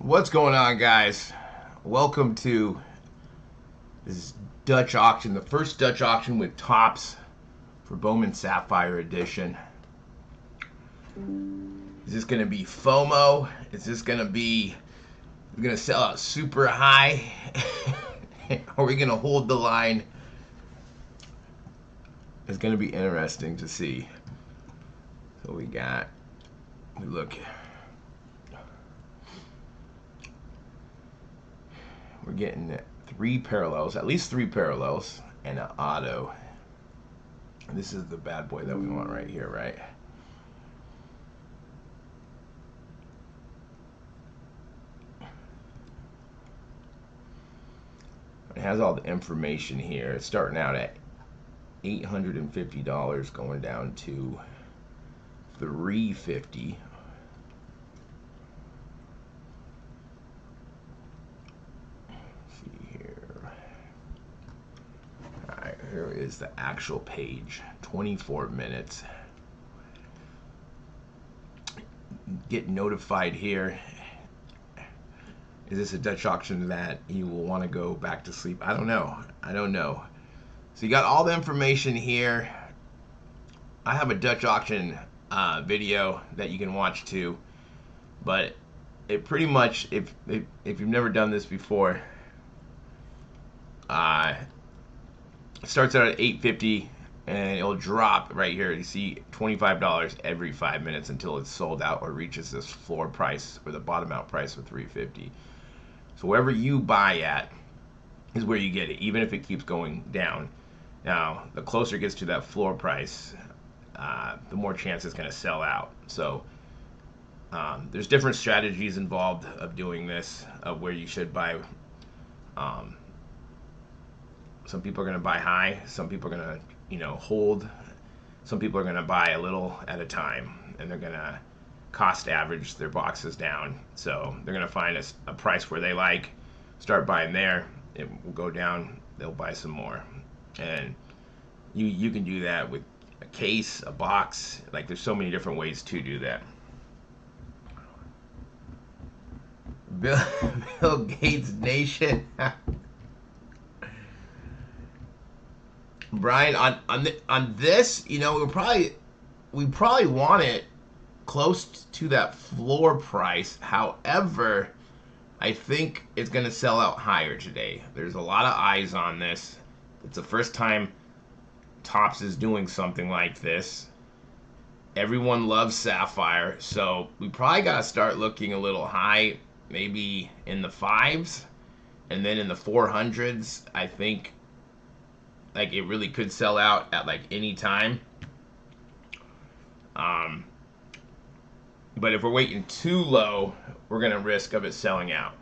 What's going on, guys? Welcome to this Dutch auction, the first Dutch auction with tops for Bowman Sapphire edition. Is this going to be FOMO? Is this going to be, we're going to sell out super high? Are we going to hold the line? It's going to be interesting to see. So we look. We're getting three parallels, at least three parallels, and an auto. And this is the bad boy that we want right here, right? It has all the information here. It's starting out at $850, going down to $350. Here is the actual page. 24 minutes. Get notified here. Is this a Dutch auction that you will want to go back to sleep? I don't know. So you got all the information here. I have a Dutch auction video that you can watch too. But it pretty much, if you've never done this before, it starts out at $850 and it'll drop right here. You see $25 every 5 minutes until it's sold out or reaches this floor price or the bottom out price of $350. So wherever you buy at is where you get it, even if it keeps going down. Now, the closer it gets to that floor price, the more chance it's going to sell out. So there's different strategies involved of doing this, of where you should buy. Some people are going to buy high. Some people are going to, hold. Some people are going to buy a little at a time, and they're going to cost average their boxes down. So they're going to find a price where they like, start buying there. It will go down. They'll buy some more, and you can do that with a case, a box. Like, there's so many different ways to do that. Bill Gates Nation. Brian, on this, we probably want it close to that floor price. However, I think it's going to sell out higher today. There's a lot of eyes on this. It's the first time Topps is doing something like this. Everyone loves Sapphire, so we probably got to start looking a little high, maybe in the fives, and then in the 400s. I think like it really could sell out at like any time. But if we're waiting too low, we're going to risk of it selling out.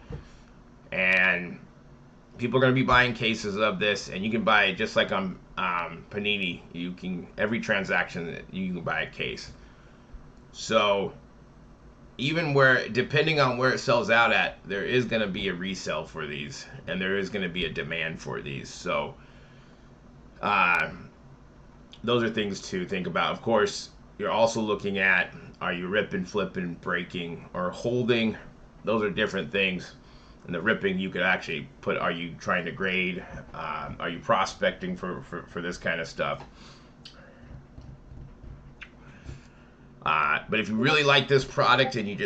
And people are going to be buying cases of this, and you can buy it just like on Panini. You can, every transaction you can buy a case. So even where, depending on where it sells out at, there is going to be a resale for these, and there is going to be a demand for these. So those are things to think about. Of course, you're also looking at, are you ripping, flipping, breaking, or holding? Those are different things. And the ripping, you could actually put, are you trying to grade? Are you prospecting for this kind of stuff? But if you really like this product and you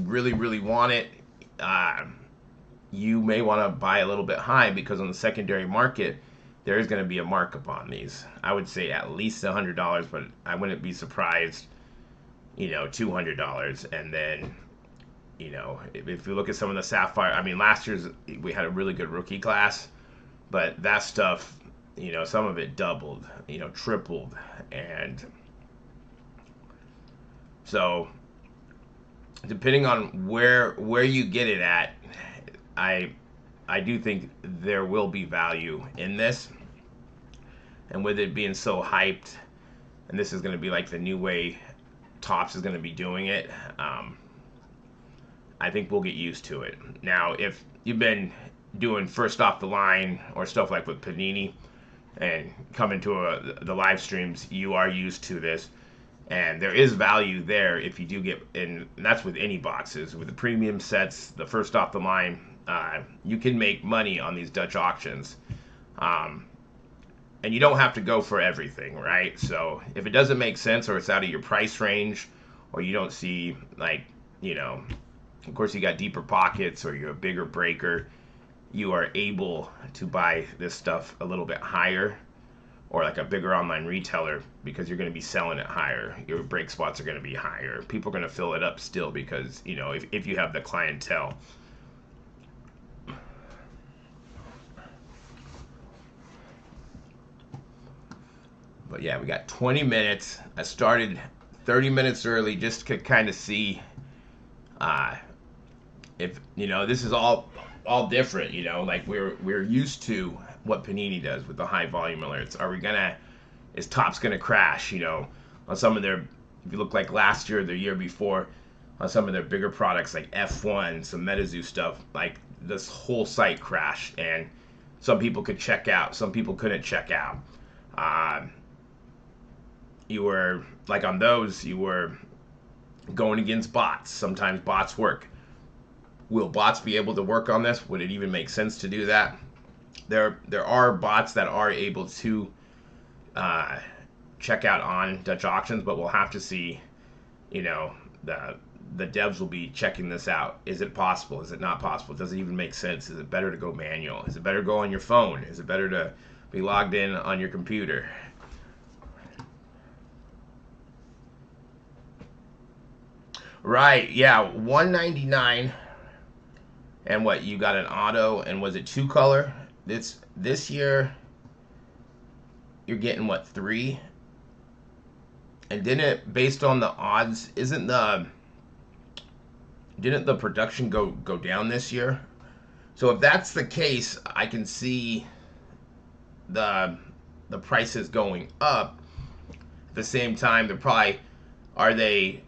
really want it, you may want to buy a little bit high, because on the secondary market, there is going to be a markup on these. I would say at least $100, but I wouldn't be surprised, $200. And then, if you look at some of the Sapphire, I mean, last year's, we had a really good rookie class, but that stuff, some of it doubled, tripled. And so depending on where you get it at, I do think there will be value in this. And with it being so hyped, and this is going to be like the new way Topps is going to be doing it, I think we'll get used to it. Now, if you've been doing first off the line or stuff like with Panini and coming to the live streams, you are used to this. And there is value there if you do get, and that's with any boxes. With the premium sets, the first off the line, you can make money on these Dutch auctions. Um, and you don't have to go for everything, right? So if it doesn't make sense, or it's out of your price range, or you don't see, like, you know, of course you got deeper pockets, or you're a bigger breaker, you are able to buy this stuff a little bit higher, or like a bigger online retailer, because you're going to be selling it higher. Your break spots are going to be higher. People are going to fill it up still because, you know, if you have the clientele. But yeah, we got 20 minutes. I started 30 minutes early just to kind of see if, you know, this is all different, you know, like we're used to what Panini does with the high volume alerts. Is Topps gonna crash, you know, on some of their, if you look like last year or the year before, on some of their bigger products like F1, some MetaZoo stuff, like this whole site crashed, and some people could check out, some people couldn't check out. You were, like on those, you were going against bots. Sometimes bots work. Will bots be able to work on this? Would it even make sense to do that? There are bots that are able to check out on Dutch auctions, but we'll have to see, you know, the devs will be checking this out. Is it possible? Is it not possible? Does it even make sense? Is it better to go manual? Is it better to go on your phone? Is it better to be logged in on your computer? Right, yeah, 199. And what, you got an auto, and was it 2-color? This year you're getting what, 3? And didn't it, based on the odds, didn't the production go down this year? So if that's the case, I can see the prices going up. At the same time, are they,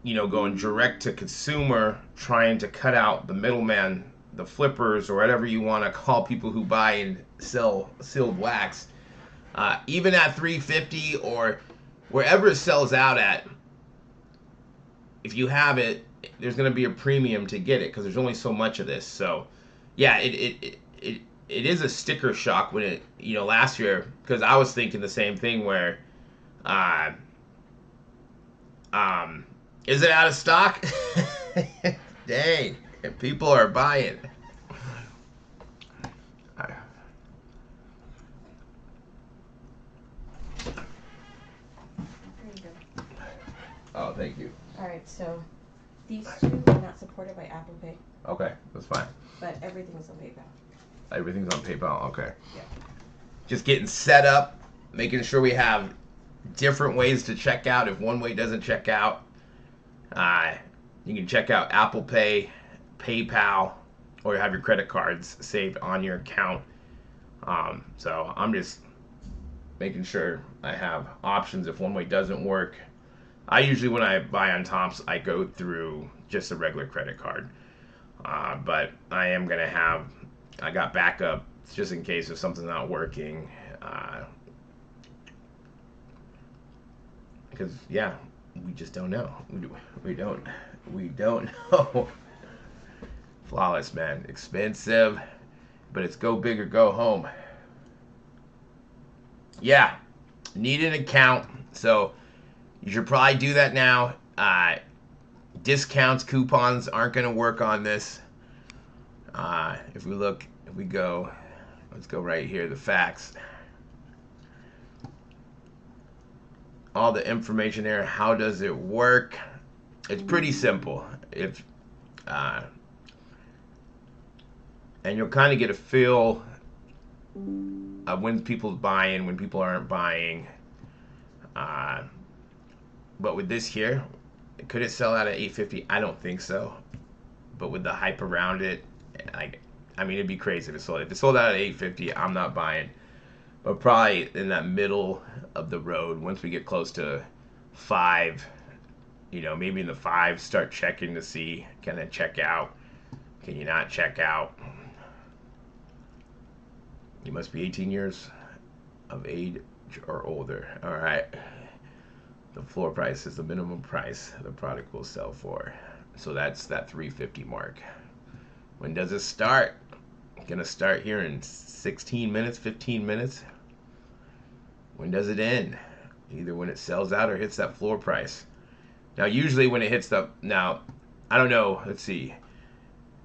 you know, going direct to consumer, trying to cut out the middleman, the flippers, or whatever you want to call people who buy and sell sealed wax. Even at $350 or wherever it sells out at, if you have it, there's going to be a premium to get it because there's only so much of this. So, yeah, it is a sticker shock when it, you know, last year, because I was thinking the same thing where, is it out of stock? Dang, people are buying. Oh, thank you. All right, so these two are not supported by Apple Pay. Okay, that's fine. But everything's on PayPal. Everything's on PayPal, okay. Yeah. Just getting set up, making sure we have different ways to check out. If one way doesn't check out, you can check out Apple Pay, PayPal, or have your credit cards saved on your account. So I'm just making sure I have options if one way doesn't work. I usually, when I buy on Topps, I go through just a regular credit card. But I am going to I got backup just in case if something's not working. Because, yeah, we just don't know. We don't know. Flawless, man. Expensive, but it's go big or go home. Yeah, need an account. So you should probably do that now. Discounts, coupons aren't going to work on this. If we go, let's go right here, the facts. All the information there. How does it work? It's pretty simple. And you'll kind of get a feel of when people's buying, when people aren't buying. But with this here, could it sell out at $850? I don't think so. But with the hype around it, I mean, it'd be crazy if it sold. If it sold out at $850, I'm not buying. But probably in that middle of the road, once we get close to 5, you know, maybe in the 5, start checking to see, can I check out? Can you not check out? You must be 18 years of age or older. All right. The floor price is the minimum price the product will sell for. So that's that 350 mark. When does it start? Gonna start here in 16 minutes, 15 minutes. When does it end? Either when it sells out or hits that floor price. Now, usually when it hits the... Now, I don't know. Let's see.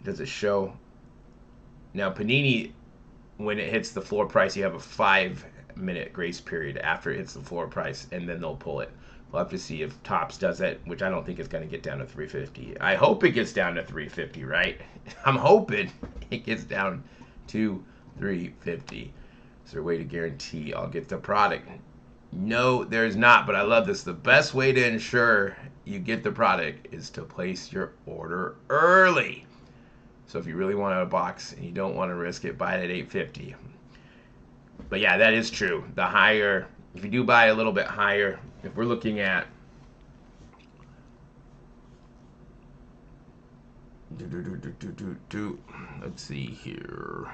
Does it show? Now, Panini, when it hits the floor price, you have a 5-minute grace period after it hits the floor price, and then they'll pull it. We'll have to see if Topps does it, which I don't think it's going to get down to 350. I hope it gets down to 350, right? I'm hoping it gets down to 350. Is there a way to guarantee I'll get the product? No, there's not, but I love this. The best way to ensure you get the product is to place your order early. So if you really want a box and you don't want to risk it, buy it at $8.50. But yeah, that is true. The higher, if you do buy a little bit higher, if we're looking at let's see here.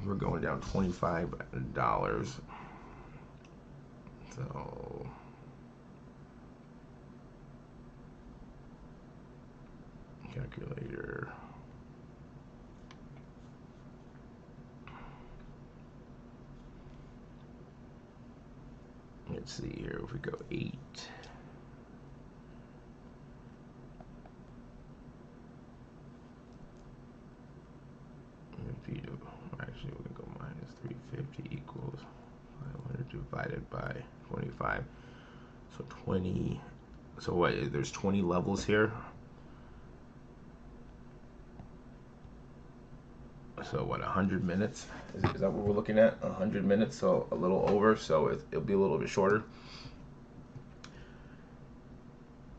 We're going down $25. So calculator. Let's see here. If we go 8. Actually, we can go minus 350 equals 500 divided by 25. So 20. So what? There's 20 levels here. So what? 100 minutes? Is that what we're looking at? 100 minutes. So a little over. So it'll be a little bit shorter.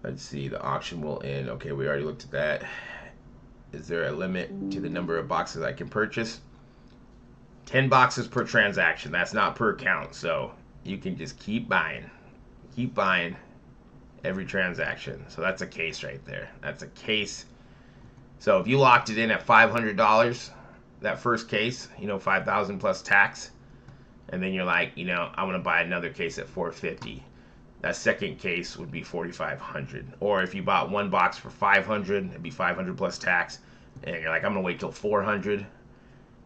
Let's see. The auction will end. Okay, we already looked at that. Is there a limit to the number of boxes I can purchase? 10 boxes per transaction. That's not per count. So you can just keep buying every transaction. So that's a case right there. That's a case. So if you locked it in at $500, that first case, $5,000 plus tax, and then you're like, I want to buy another case at $450. That second case would be $4,500. Or if you bought one box for $500, it'd be $500 plus tax, and you're like, I'm gonna wait till $400.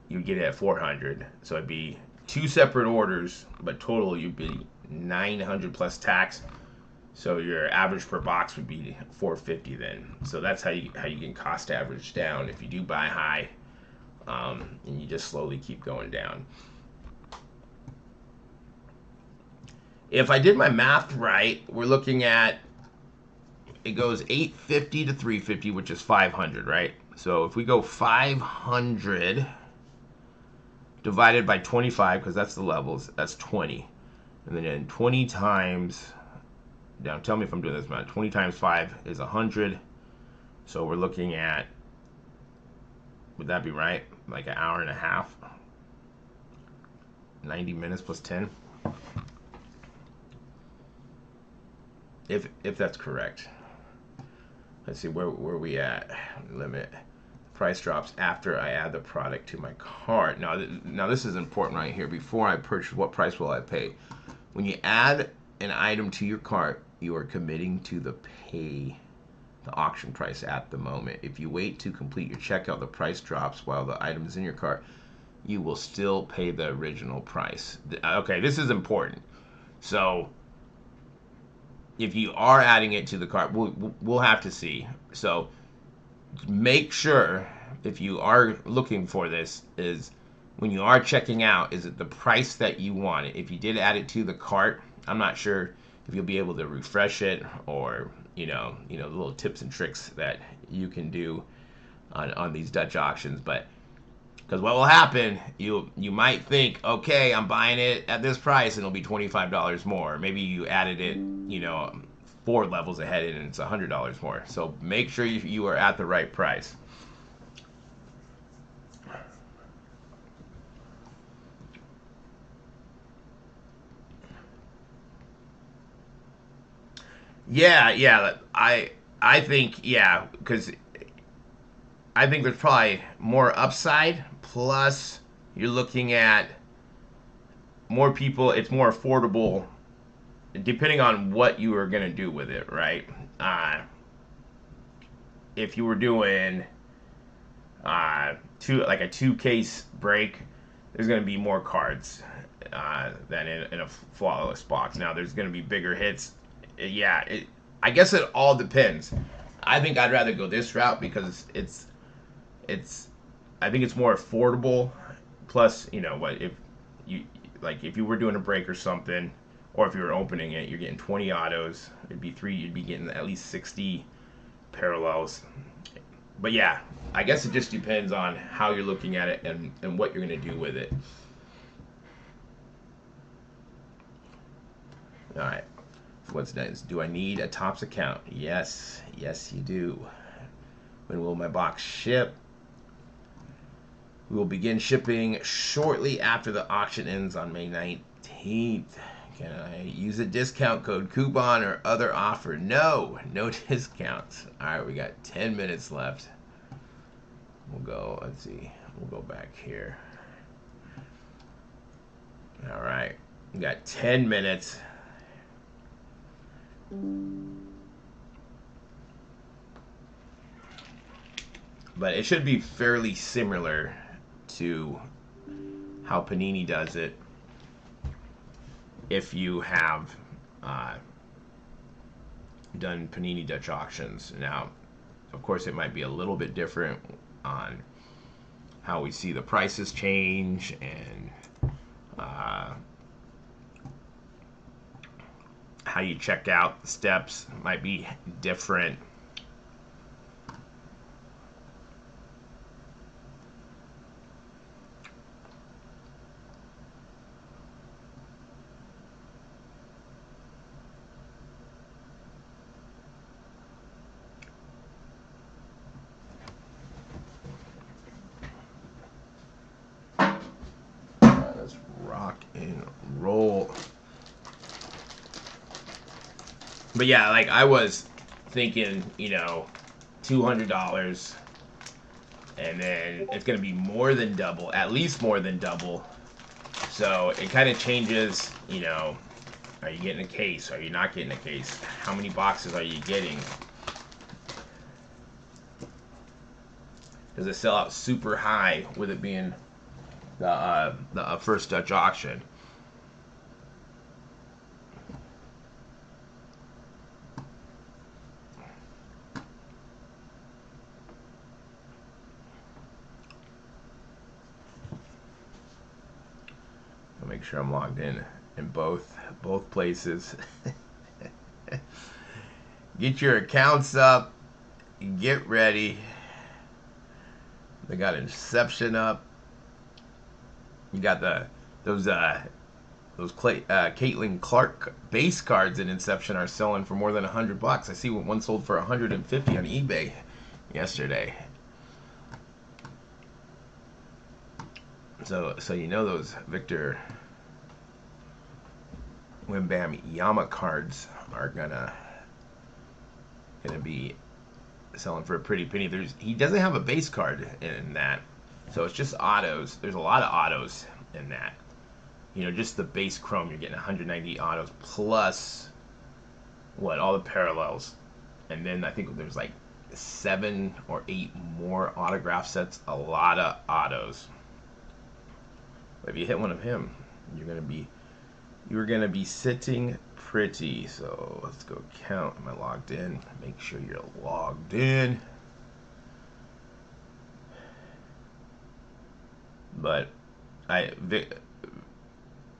You get it at $400. So it'd be 2 separate orders, but total you'd be $900 plus tax. So your average per box would be $450 then. So that's how you can cost average down if you do buy high, and you just slowly keep going down. If I did my math right, we're looking at, it goes $850 to $350, which is $500, right? So if we go 500 divided by 25, because that's the levels, that's 20. And then 20 times, now tell me if I'm doing this math, 20 times 5 is 100. So we're looking at, would that be right? Like an hour and a half? 90 minutes plus 10? If that's correct. Let's see, where we at? Limit. Price drops after I add the product to my cart. Now this is important right here. Before I purchase, what price will I pay? When you add an item to your cart, you are committing to the auction price at the moment. If you wait to complete your checkout, the price drops while the item is in your cart. You will still pay the original price. Okay, this is important. So if you are adding it to the cart, we'll have to see. So make sure, if you are looking for this, is when you are checking out, is it the price that you want it? If you did add it to the cart, I'm not sure if you'll be able to refresh it, or the little tips and tricks that you can do on these Dutch auctions. But because what will happen, you might think, okay, I'm buying it at this price and it'll be $25 more. Maybe you added it, 4 levels ahead and it's $100 more. So make sure you are at the right price. Yeah. I think, because I think there's probably more upside. Plus, you're looking at more people. It's more affordable depending on what you are going to do with it, right? If you were doing like a 2 case break, there's going to be more cards than in a flawless box. Now there's going to be bigger hits. Yeah, I guess it all depends. I think I'd rather go this route because it's I think it's more affordable. Plus, you know what, you if you were doing a break or something, or if you were opening it, you're getting 20 autos. You'd be getting at least 60 parallels. But yeah, I guess it just depends on how you're looking at it and what you're going to do with it. All right. What's next? Do I need a Topps account? Yes. Yes, you do. When will my box ship? We will begin shipping shortly after the auction ends on May 19th. Can I use a discount code, coupon, or other offer? No. No discounts. All right, we got 10 minutes left. We'll go, let's see. We'll go back here. All right. We got 10 minutes. But it should be fairly similar to how Panini does it if you have done Panini Dutch auctions. Now, of course, it might be a little bit different on how we see the prices change and how you check out the steps might be different. Let's rock and roll. But yeah, like I was thinking, $200, and then it's gonna be more than double, at least more than double. So it kind of changes, are you getting a case? Are you not getting a case? How many boxes are you getting? Does it sell out super high with it being the first Dutch auction? I'll make sure I'm logged in both places. Get your accounts up. Get ready. They got Inception up. You got those Caitlin Clark base cards in Inception are selling for more than $100. I see one sold for $150 on eBay yesterday. So those Victor Wembanyama cards are gonna be selling for a pretty penny. He doesn't have a base card in that, so it's just autos. There's a lot of autos in that. Just the base chrome, you're getting 190 autos plus all the parallels, and then I think there's like 7 or 8 more autograph sets. A lot of autos. But if you hit one of him, you're gonna be sitting pretty. So let's go count. Am I logged in? Make sure you're logged in. But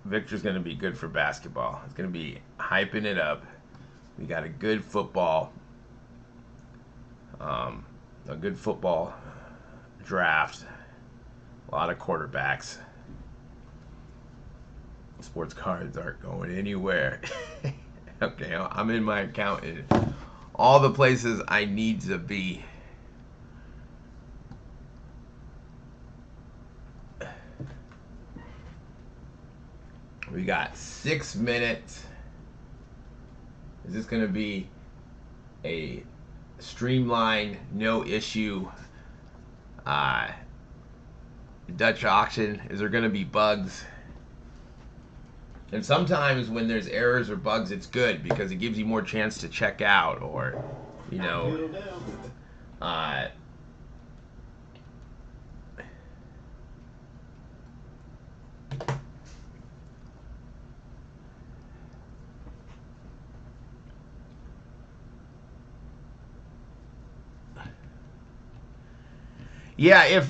Victor's gonna be good for basketball. It's gonna be hyping it up. We got a good football draft. A lot of quarterbacks. Sports cards aren't going anywhere. Okay, I'm in my account in all the places I need to be. We got 6 minutes. Is this going to be a streamlined, no issue Dutch auction? Is there going to be bugs? And sometimes when there's errors or bugs, it's good because it gives you more chance to check out or, you know, uh, yeah.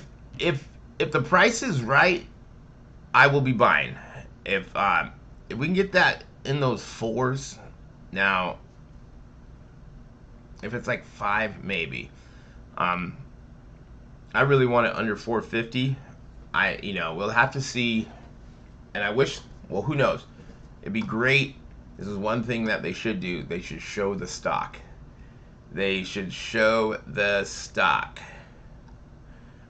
If the price is right, I will be buying. If we can get that in those fours, now if it's like five, maybe. Um, I really want it under 450. We'll have to see. And I wish, well, who knows? It'd be great. This is one thing that they should do. They should show the stock. They should show the stock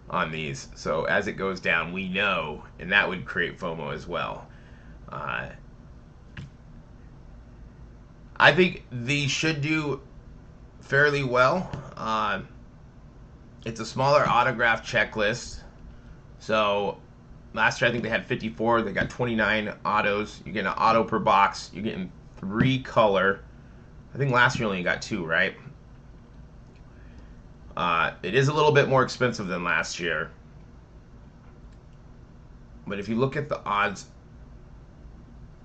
on these. So as it goes down, we know, and that would create FOMO as well. Uh, I think these should do fairly well. It's a smaller autograph checklist. So last year I think they had 54. They got 29 autos. You're getting an auto per box. You're getting 3 color. I think last year only got 2, right? It is a little bit more expensive than last year. But if you look at the odds,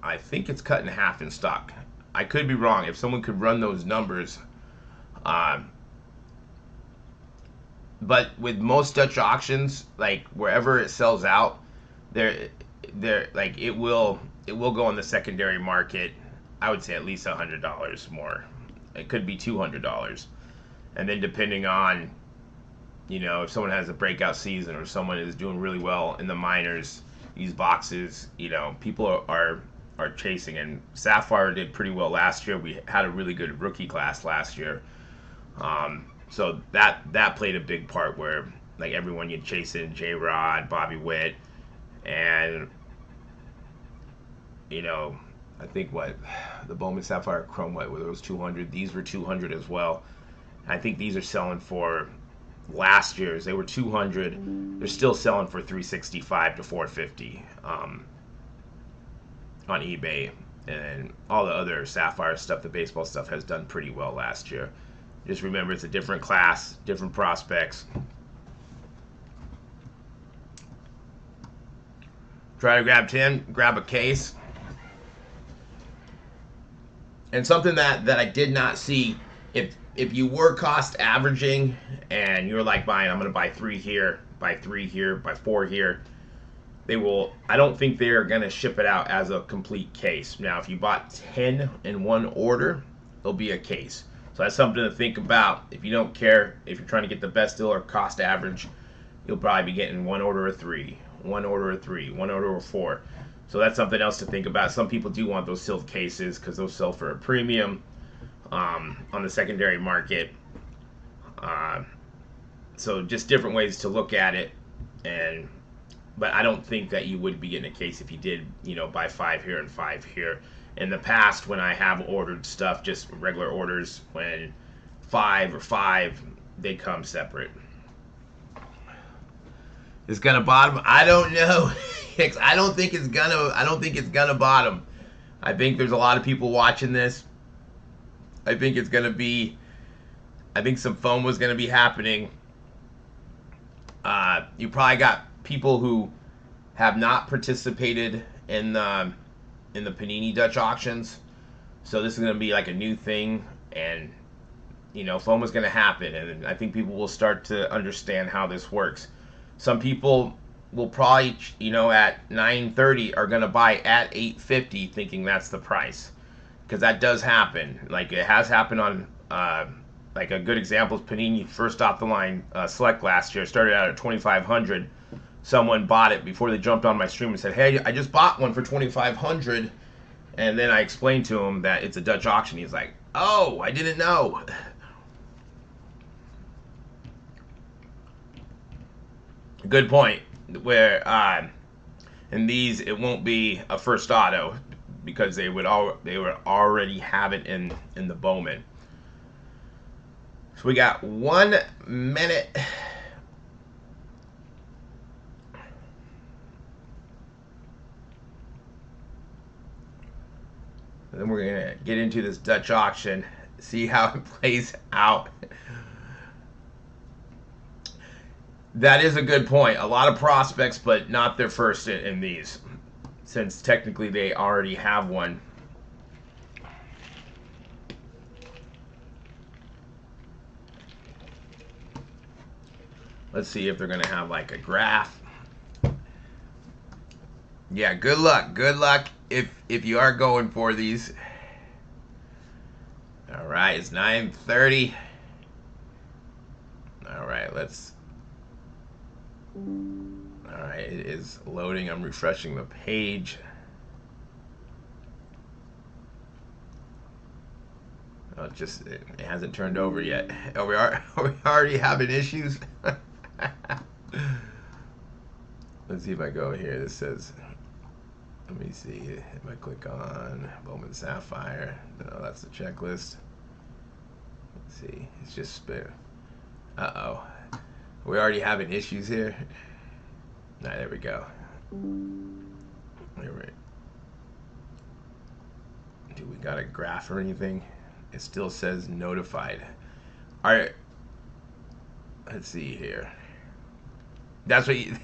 I think it's cut in half in stock. I could be wrong. If someone could run those numbers. But with most Dutch auctions, like wherever it sells out, they're like it will go on the secondary market. I would say at least $100 more. It could be $200, and then depending on, if someone has a breakout season or someone is doing really well in the minors, these boxes, people are chasing. And Sapphire did pretty well last year. We had a really good rookie class last year. So that played a big part where like everyone you'd chase in J-Rod, Bobby Witt, and I think the Bowman Sapphire Chrome White were those 200. These were 200 as well. I think these are selling for last year's. They were 200. They're still selling for 365 to 450 on eBay, and all the other Sapphire stuff, the baseball stuff, has done pretty well last year. Just remember, it's a different class, different prospects. Try to grab 10, grab a case. And something that I did not see, if you were cost averaging and you're like buying, I'm going to buy 3 here, buy 3 here, buy 4 here, I don't think they're going to ship it out as a complete case. Now, if you bought 10 in one order, there'll be a case. So that's something to think about. If you don't care, if you're trying to get the best deal or cost average, you'll probably be getting one order of 3, one order of 3, one order of 4. So that's something else to think about. Some people do want those sealed cases because those sell for a premium on the secondary market. So just different ways to look at it. But I don't think that you would be getting a case if you did, buy 5 here and 5 here. In the past, when I have ordered stuff, just regular orders, when 5 or 5, they come separate. It's gonna bottom. I don't know. I don't think it's gonna bottom. I think there's a lot of people watching this. I think some FOMO is gonna be happening. You probably got people who have not participated in the Panini Dutch auctions, so this is gonna be like a new thing, and FOMO is gonna happen, and I think people will start to understand how this works. Some people will probably, at 9:30 are going to buy at 8:50 thinking that's the price. Because that does happen. Like, it has happened on, like a good example is Panini first off the line Select last year. Started out at 2,500. Someone bought it before they jumped on my stream and said, hey, I just bought one for 2,500. And then I explained to him that it's a Dutch auction. He's like, oh, I didn't know. Good point. Where in these it won't be a first auto because they would already have it in the Bowman. So we got 1 minute. And then we're gonna get into this Dutch auction, see how it plays out. That is a good point. A lot of prospects, but not their first in these, since technically they already have one. Let's see if they're going to have like a graph. Yeah, good luck. Good luck if you are going for these. All right, it's 9:30. All right, let's. All right, it is loading. I'm refreshing the page. Oh, it hasn't turned over yet. Are we already having issues? Let's see if I go here. This says, let me see. If I click on Bowman Sapphire, no, that's the checklist. Let's see. It's just spit. Uh-oh. Are we already having issues here? Nah, there we go. There we go. Do we got a graph or anything? It still says notified. All right. Let's see here. That's what you.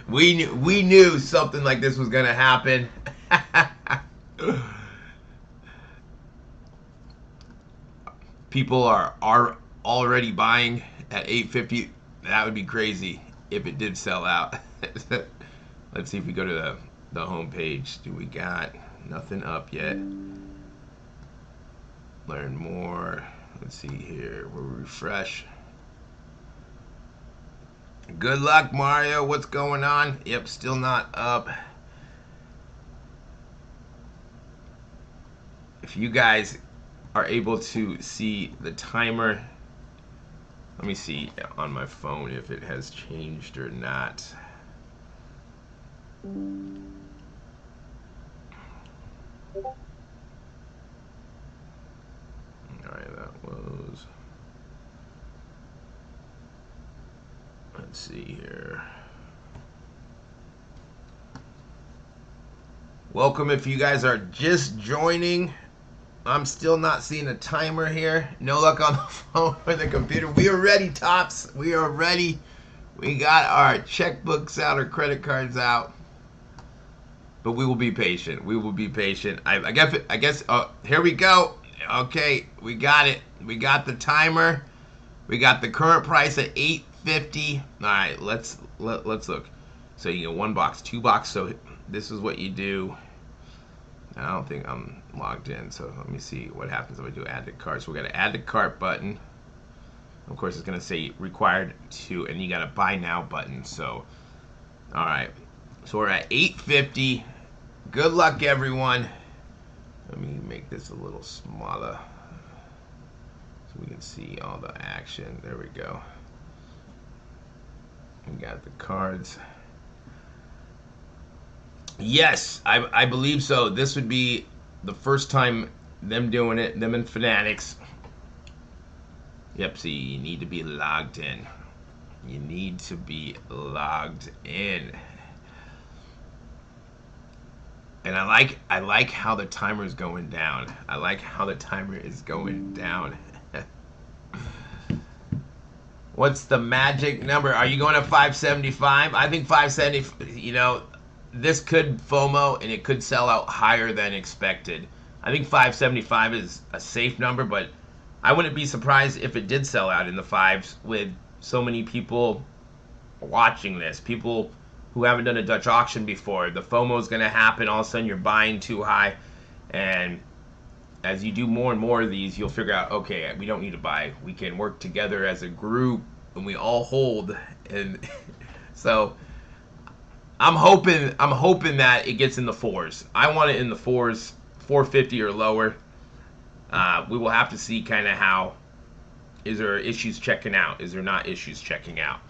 we knew something like this was gonna happen. People are already buying at 850. That would be crazy if it did sell out. Let's see if we go to the home page. Do we got nothing up yet? Learn more. Let's see here. We'll refresh. Good luck, Mario. What's going on? Yep, still not up. If you guys are able to see the timer, let me see on my phone if it has changed or not. Alright, that was. Let's see here. Welcome if you guys are just joining. I'm still not seeing a timer here. No luck on the phone or the computer. We are ready, Tops. We are ready. We got our checkbooks out, our credit cards out. But we will be patient. We will be patient. I guess. Here we go. Okay, we got it. We got the timer. We got the current price at $8.50. All right, let's look. So you get one box, two box. So this is what you do. I don't think I'm logged in, so let me see what happens if I do add to cart. So we got to add to cart button. Of course, it's going to say required to, and you got a buy now button. So, all right. So we're at $8.50. Good luck, everyone. Let me make this a little smaller so we can see all the action. There we go. We got the cards. Yes, I believe so. This would be the first time them doing it, them and Fanatics. Yep, see, you need to be logged in. You need to be logged in. And I like how the timer is going down. I like how the timer is going down. What's the magic number? Are you going to 575? I think 570, you know, this could FOMO and it could sell out higher than expected. I think 575 is a safe number, but I wouldn't be surprised if it did sell out in the fives with so many people watching this. People who haven't done a Dutch auction before. The FOMO is going to happen. All of a sudden you're buying too high. And as you do more and more of these, you'll figure out, okay, we don't need to buy. We can work together as a group and we all hold. And so I'm hoping that it gets in the fours. I want it in the fours, 450 or lower. We will have to see kind of how. Is there issues checking out? Is there not issues checking out?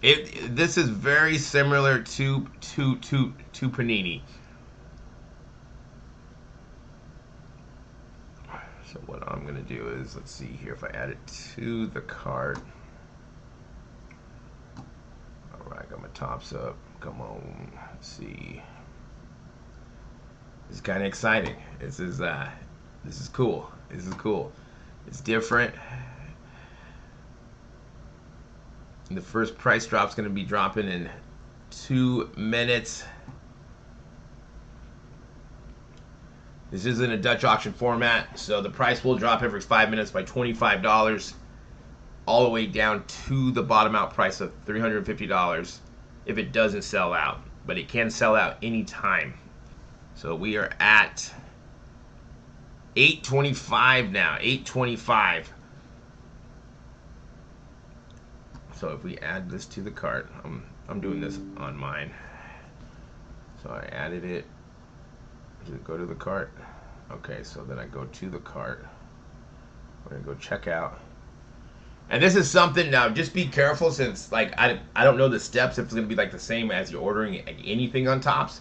This is very similar to Panini. So what I'm gonna do is, let's see here if I add it to the cart. All right, got my tops up. Come on. Let's see. It's kind of exciting. This is cool. This is cool. It's different. The first price drop is going to be dropping in 2 minutes. This isn't a Dutch auction format, so the price will drop every 5 minutes by $25, all the way down to the bottom out price of $350 if it doesn't sell out. But it can sell out anytime. So we are at 825 now, 825. So if we add this to the cart, I'm doing this on mine. So I added it. Does it go to the cart? Okay, so then I go to the cart. We're gonna go check out. And this is something now. Just be careful, since like I don't know the steps if it's gonna be like the same as you're ordering anything on Topps,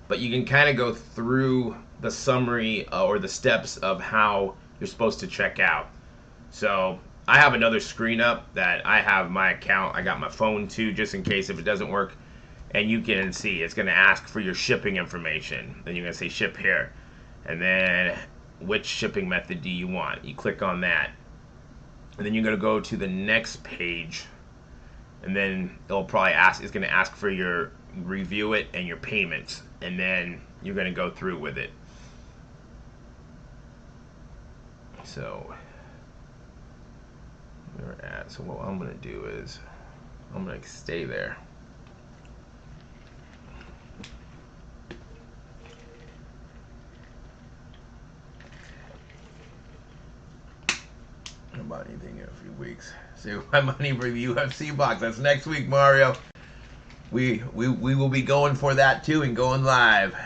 but you can kind of go through the summary or the steps of how you're supposed to check out. So I have another screen up that I have my account. I got my phone too, just in case if it doesn't work. And you can see it's going to ask for your shipping information. Then you're going to say ship here. And then which shipping method do you want? You click on that. And then you're going to go to the next page. And then it'll probably ask, it's going to ask for your review it and your payments. And then you're going to go through with it. So we're at, so what I'm going to do is I'm going to stay there. About anything in a few weeks. Save my money for the UFC box. That's next week, Mario. We will be going for that too and going live.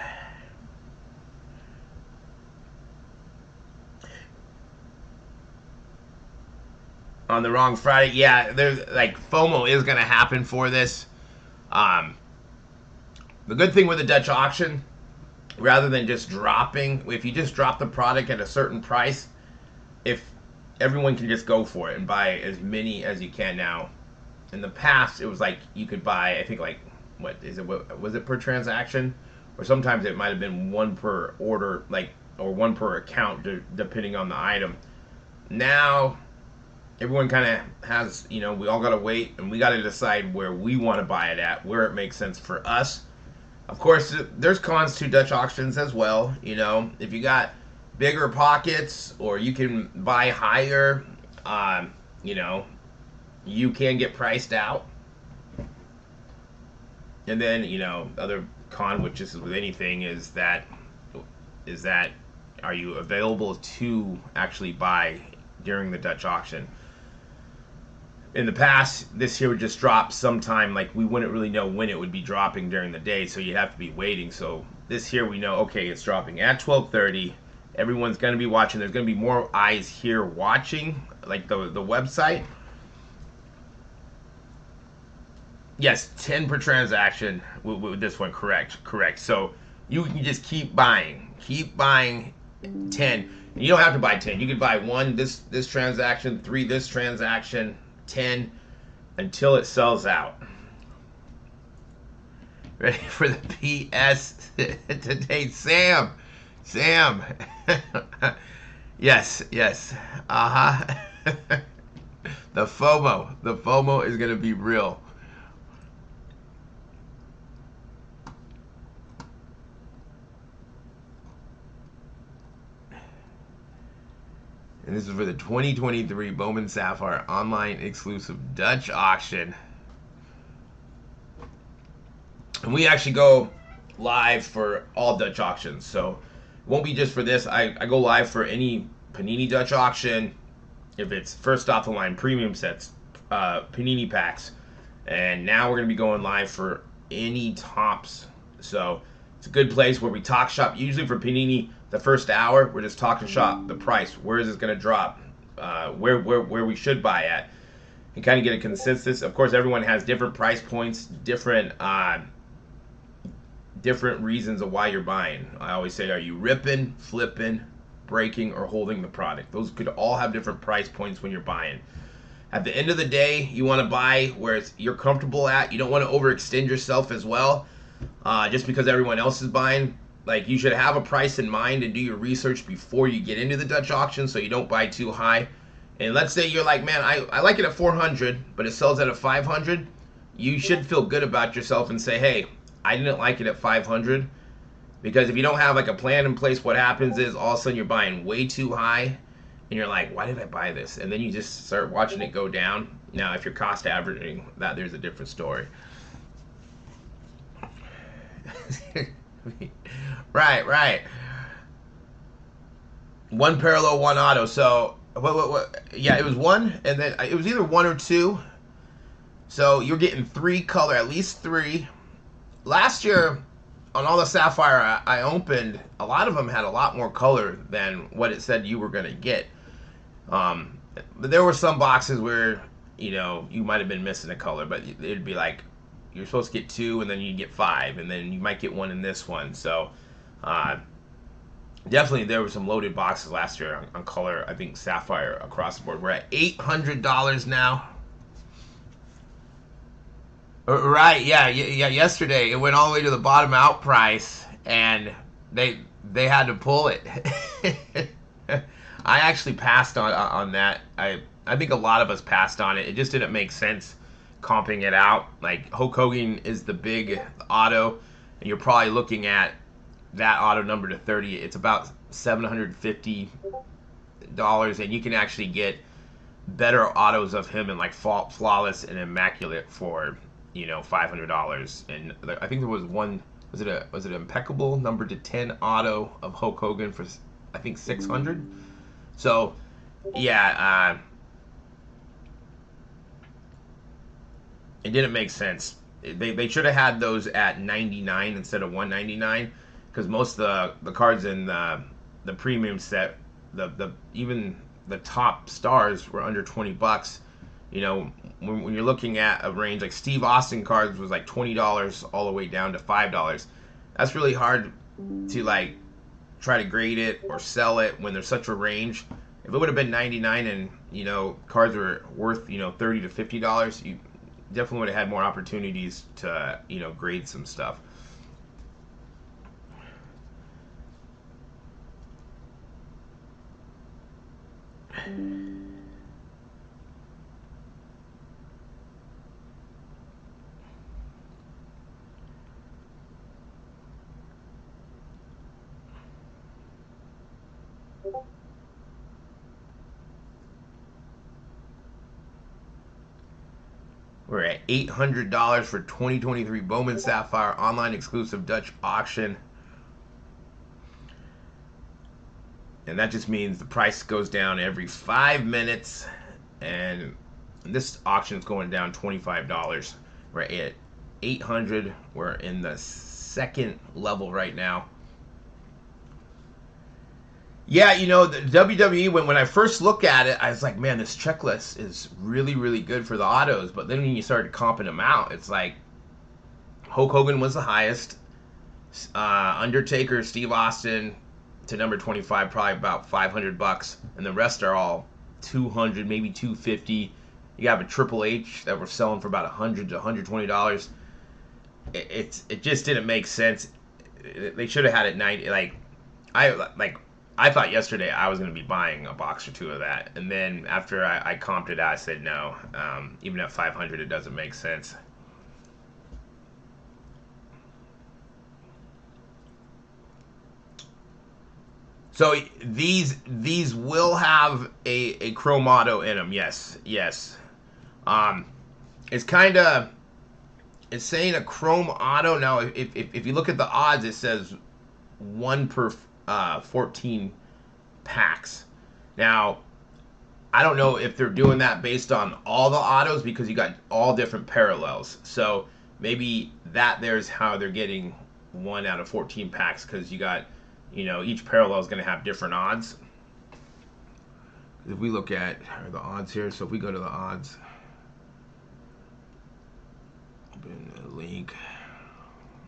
On the wrong Friday, yeah. There's like FOMO is gonna happen for this. The good thing with the Dutch auction, rather than just dropping, if you just drop the product at a certain price, if everyone can just go for it and buy as many as you can now. In the past, it was like you could buy, I think like, what is it? Was it per transaction? Or sometimes it might have been one per order, like, or one per account, depending on the item. Now, everyone kind of has, you know, we all got to wait and we got to decide where we want to buy it at, where it makes sense for us. Of course, there's cons to Dutch auctions as well. You know, if you got bigger pockets or you can buy higher, you know, you can get priced out. And then, you know, other con, which is with anything, is that are you available to actually buy during the Dutch auction? In the past, this here would just drop sometime, like we wouldn't really know when it would be dropping during the day, so you have to be waiting. So this here we know, okay, it's dropping at 12:30. Everyone's going to be watching. There's going to be more eyes here watching, like the website. Yes, 10 per transaction with this one. Correct. So you can just keep buying 10. And you don't have to buy 10. You could buy 1 this transaction, 3 this transaction, 10 until it sells out. Ready for the PS today, Sam. Yes. The FOMO is gonna be real. And this is for the 2023 Bowman Sapphire online exclusive Dutch auction. And we actually go live for all Dutch auctions. So it won't be just for this. I go live for any Panini Dutch auction. If it's first off the line premium sets, Panini packs. And now we're going to be going live for any Topps. So it's a good place where we talk shop. Usually for Panini, the first hour, we're just talking shop, the price. Where is this going to drop? Where we should buy at. And kind of get a consensus. Of course, everyone has different price points, different reasons of why you're buying. I always say, are you ripping, flipping, breaking, or holding the product? Those could all have different price points when you're buying. At the end of the day, you want to buy where you're comfortable at. You don't want to overextend yourself as well, just because everyone else is buying. Like, you should have a price in mind and do your research before you get into the Dutch auction, so you don't buy too high. And let's say you're like, man, I like it at 400, but it sells at a 500. You should feel good about yourself and say, hey, I didn't like it at 500. Because if you don't have like a plan in place, what happens is all of a sudden you're buying way too high, and you're like, why did I buy this? And then you just start watching it go down. Now, if you're cost averaging that, there's a different story. Right. One parallel, one auto. So, what? Yeah, it was one, and then it was either one or two. So you're getting three color, at least three. Last year, on all the Sapphire I opened, a lot of them had a lot more color than what it said you were going to get. But there were some boxes where, you might have been missing a color, but it'd be like, you're supposed to get two, and then you get five, and then you might get one in this one. So, definitely there were some loaded boxes last year on color, I think, Sapphire across the board. We're at $800 now. Right, yeah. Yesterday it went all the way to the bottom out price, and they had to pull it. I actually passed on that. I think a lot of us passed on it. It just didn't make sense comping it out. Like, Hulk Hogan is the big auto, and you're probably looking at that auto number to 30. It's about $750, and you can actually get better autos of him in like flawless and immaculate for $500. And I think there was one. Was it an impeccable number to 10 auto of Hulk Hogan for, I think, 600. So yeah, it didn't make sense. They should have had those at 99 instead of 199, because most of the cards in the premium set, even the top stars were under $20. When you're looking at a range like Steve Austin cards was like $20 all the way down to $5. That's really hard to like try to grade it or sell it when there's such a range. If it would have been 99 and cards were worth $30 to $50, you definitely would have had more opportunities to grade some stuff. We're at $800 for 2023 Bowman Sapphire online exclusive Dutch auction. And that just means the price goes down every 5 minutes. And this auction is going down $25. We're at 800. We're in the second level right now. Yeah, the WWE, when I first looked at it, I was like, man, this checklist is really, really good for the autos. But then when you started comping them out, it's like Hulk Hogan was the highest. Undertaker, Steve Austin to number 25, probably about $500. And the rest are all 200, maybe 250. You have a Triple H that we're selling for about $100 to $120. It just didn't make sense. They should have had it 90. I thought yesterday I was going to be buying a box or two of that, and then after I comped it out, I said no. Even at 500, it doesn't make sense. So these will have a chrome auto in them. Yes. It's kind of, it's saying a chrome auto. Now, if you look at the odds, it says 1 per 14 packs. Now, I don't know if they're doing that based on all the autos, because you got all different parallels. So maybe there's how they're getting 1 out of 14 packs, because you got, each parallel is going to have different odds. If we look at the odds here, so if we go to the odds, open a link,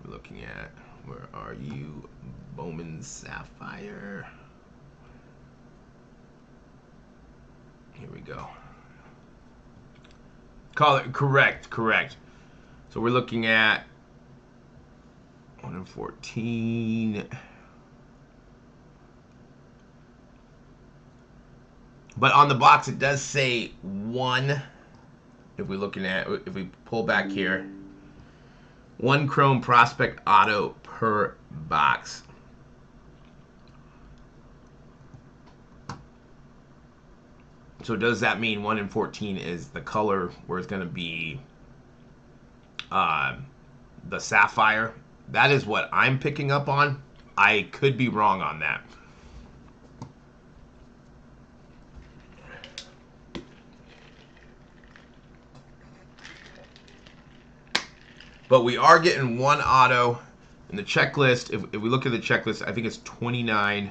we're looking at, where are you, Bowman Sapphire. Here we go. Color, correct, correct. So we're looking at 1 in 14. But on the box, it does say 1. If we pull back here, 1 Chrome Prospect Auto per box. So does that mean 1 in 14 is the color where it's going to be the Sapphire? That is what I'm picking up on. I could be wrong on that. But we are getting 1 auto in the checklist. If we look at the checklist, I think it's 29.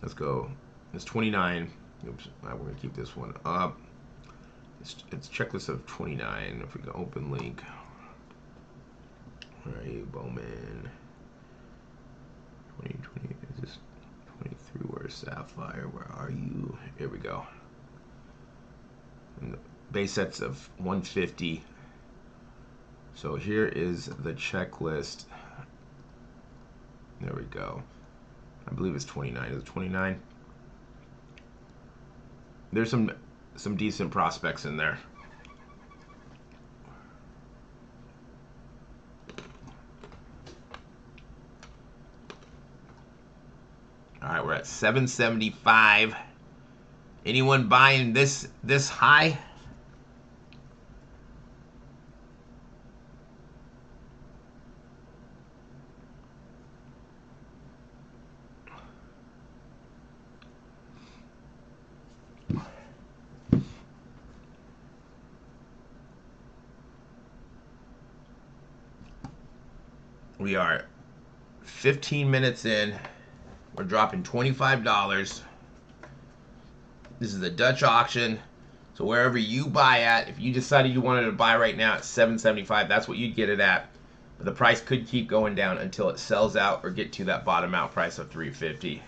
Let's go. It's 29. Oops, we're going to keep this one up. It's checklist of 29. If we go open link. Where are you, Bowman? 2020. Is this 23? Where's Sapphire? Where are you? Here we go. And the base sets of 150. So here is the checklist. There we go. I believe it's 29. Is it 29? There's some decent prospects in there. All right, we're at 775. Anyone buying this high? We are 15 minutes in. We're dropping $25. This is a Dutch auction. So wherever you buy at, if you decided you wanted to buy right now at $7.75, that's what you'd get it at. But the price could keep going down until it sells out or get to that bottom out price of $3.50.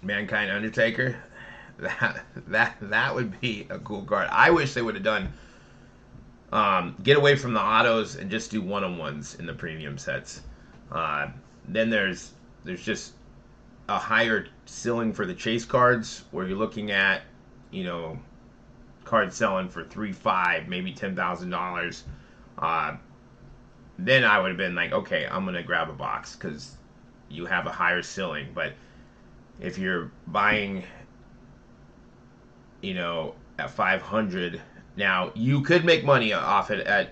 Mankind Undertaker. That would be a cool card. I wish they would have done get away from the autos and just do one-on-ones in the premium sets. Then there's just a higher ceiling for the chase cards where you're looking at, cards selling for $3,500, maybe $10,000. Then I would have been like, okay, I'm gonna grab a box because you have a higher ceiling. But if you're buying, at 500. Now, you could make money off it at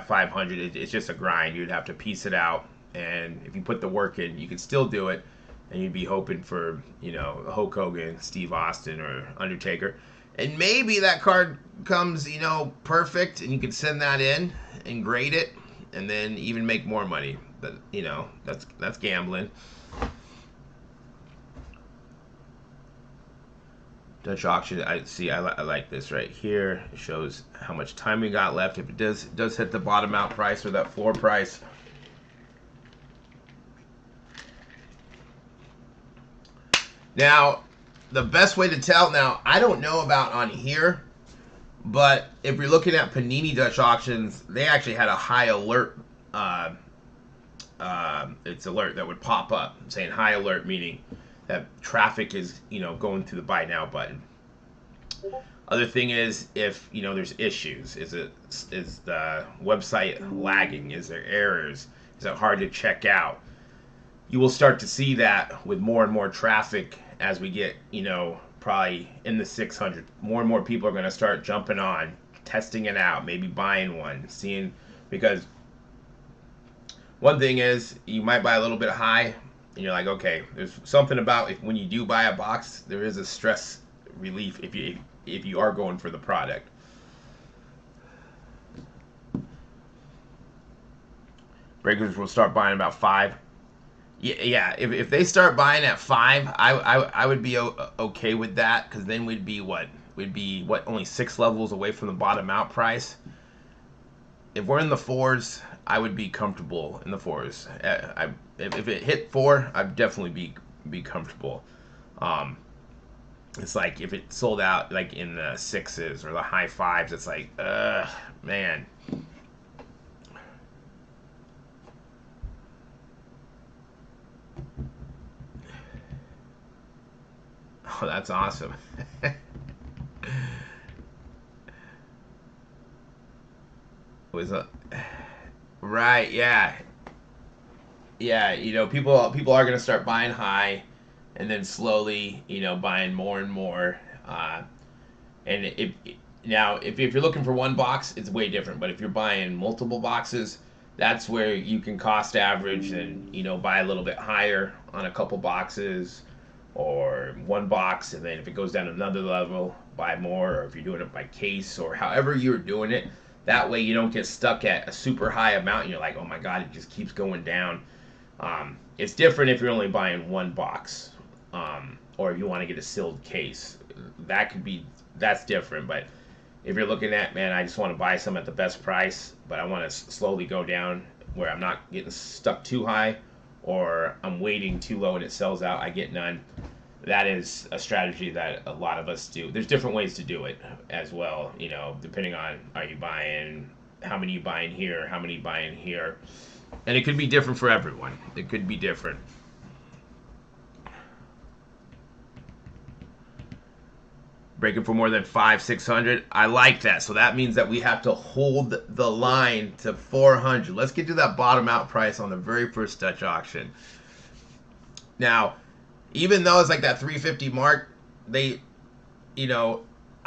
500. It's just a grind. You'd have to piece it out. And if you put the work in, you could still do it. And you'd be hoping for, Hulk Hogan, Steve Austin, or Undertaker. And maybe that card comes, perfect. And you could send that in and grade it. And then even make more money. But, that's gambling. Dutch auction, I like this right here. It shows how much time we got left. If it does hit the bottom out price or that floor price. Now, the best way to tell, now, I don't know about on here, but if you're looking at Panini Dutch auctions, they actually had a high alert. It's alert that would pop up saying high alert, meaning that traffic is, going to the buy now button. Other thing is if, there's issues. Is the website lagging? Is there errors? Is it hard to check out? You will start to see that with more and more traffic as we get, probably in the 600. More and more people are going to start jumping on, testing it out, maybe buying one, seeing, because one thing is you might buy a little bit high, and you're like, okay, there's something about when you do buy a box, there is a stress relief if you are going for the product. Breakers will start buying about 5. Yeah. If they start buying at 5, I would be okay with that, because then we'd be only 6 levels away from the bottom out price. If we're in the 4s, I would be comfortable in the 4s. If it hit 4, I'd definitely be comfortable. It's like if it sold out like in the sixes or the high fives, it's like, man. Oh, that's awesome. Was a right, yeah, yeah. People are gonna start buying high, and then slowly, buying more and more. And if you're looking for one box, it's way different. But if you're buying multiple boxes, that's where you can cost average and buy a little bit higher on a couple boxes, or one box, and then if it goes down another level, buy more. Or if you're doing it by case or however you're doing it, that way you don't get stuck at a super high amount and you're like, oh my god, it just keeps going down. It's different if you're only buying one box, or if you want to get a sealed case. That's different. But if you're looking at, man, I just want to buy some at the best price, but I want to slowly go down where I'm not getting stuck too high, or I'm waiting too low and it sells out, I get none. That is a strategy that a lot of us do. There's different ways to do it as well, depending on, are you buying, how many you buying here, how many you buying here. And it could be different for everyone. It could be different. Breaking for more than 500, 600. I like that. So that means that we have to hold the line to 400. Let's get to that bottom out price on the very first Dutch auction. Now, even though it's like that 350 mark, I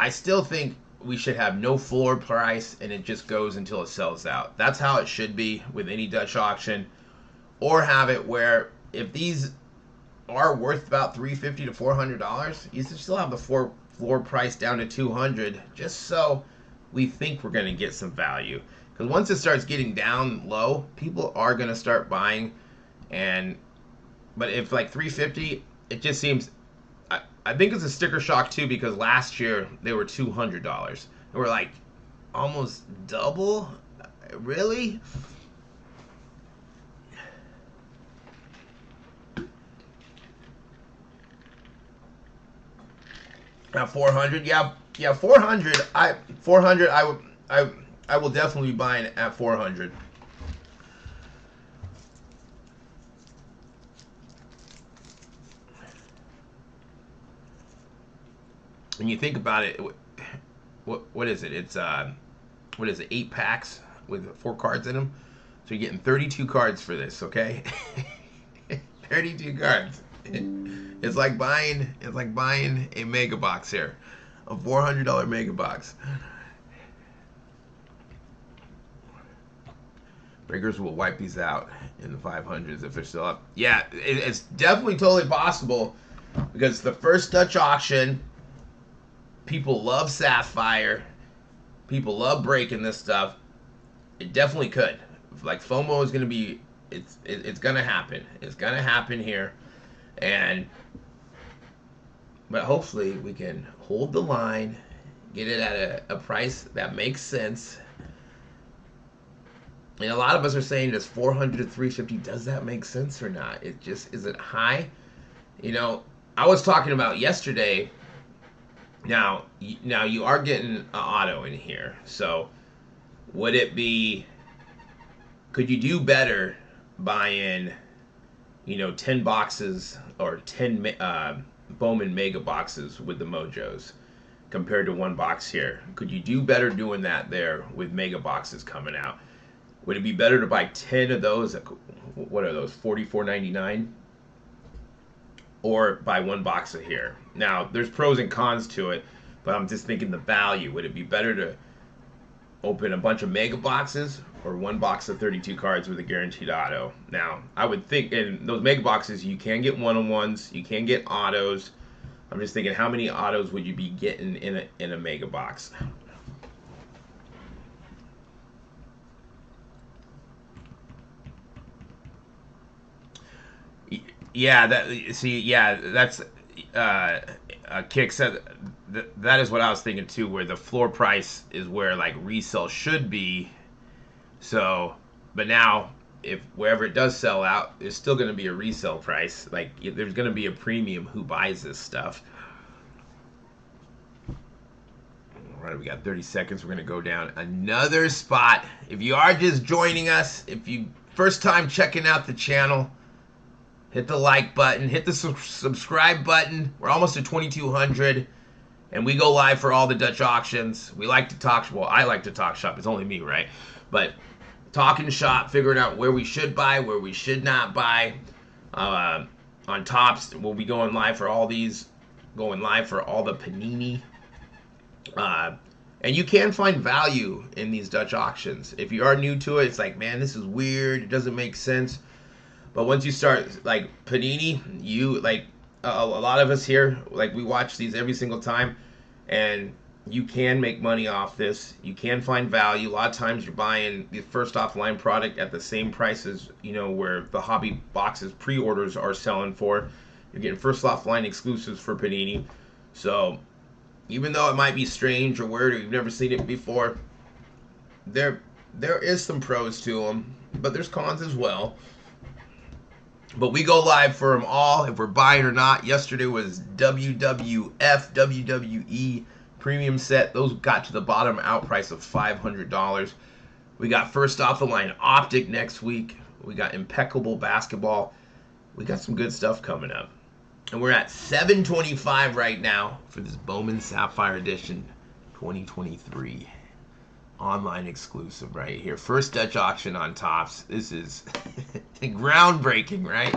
still think we should have no floor price and it just goes until it sells out. That's how it should be with any Dutch auction. Or have it where if these are worth about $350 to $400, you should still have the floor price down to 200, just so we think we're going to get some value. Because once it starts getting down low, people are going to start buying. But if like 350, it just seems, I think it's a sticker shock too, because last year they were $200 and we're like almost double. Really? At 400, yeah, 400. I will definitely be buying at 400. When you think about it, what is it? It's what is it? 8 packs with 4 cards in them. So you're getting 32 cards for this, okay? 32 cards. It's like buying a mega box here, a $400 mega box. Breakers will wipe these out in the 500s if they're still up. Yeah, it's definitely totally possible, because the first Dutch auction, people love Sapphire, people love breaking this stuff. It definitely could. Like FOMO is gonna be, it's gonna happen. It's gonna happen here. But hopefully we can hold the line, get it at a price that makes sense. And a lot of us are saying, does 400 to 350, does that make sense or not? Is it high? I was talking about yesterday. Now you are getting an auto in here. So could you do better buying, 10 boxes or 10 Bowman mega boxes with the Mojos compared to one box here? Could you do better doing that there with mega boxes coming out? Would it be better to buy 10 of those? What are those? $44.99, or buy one box of here? Now, there's pros and cons to it, but I'm just thinking the value. Would it be better to open a bunch of mega boxes, or one box of 32 cards with a guaranteed auto? Now, I would think in those mega boxes, you can get one-on-ones, you can get autos. I'm just thinking, how many autos would you be getting in a mega box? Yeah, that's Kick said that is what I was thinking too, where the floor price is where like resale should be. So, but now if wherever it does sell out, there's still going to be a resale price. Like there's going to be a premium who buys this stuff. right, we got 30 seconds. We're going to go down another spot. If you are just joining us, if you first time checking out the channel, hit the like button, hit the subscribe button. We're almost at 2,200, and we go live for all the Dutch auctions. We like to talk, well, I like to talk shop. It's only me, right? But talking shop, figuring out where we should buy, where we should not buy. On Tops, we'll be going live for all these, going live for all the Panini. And you can find value in these Dutch auctions. If you are new to it, it's like, man, this is weird. It doesn't make sense. But once you start, like Panini, you, like, a lot of us here, like, we watch these every single time. And you can make money off this. You can find value. A lot of times you're buying the first offline product at the same price as, you know, where the hobby boxes pre-orders are selling for. You're getting first offline exclusives for Panini. So even though it might be strange or weird or you've never seen it before, there is some pros to them, but there's cons as well. But we go live for them all, if we're buying or not. Yesterday was WWF, WWE premium set. Those got to the bottom out price of $500. We got first off the line Optic next week. We got Impeccable Basketball. We got some good stuff coming up. And we're at $725 right now for this Bowman Sapphire Edition 2023. Online exclusive right here. First Dutch auction on Tops. This is groundbreaking, right?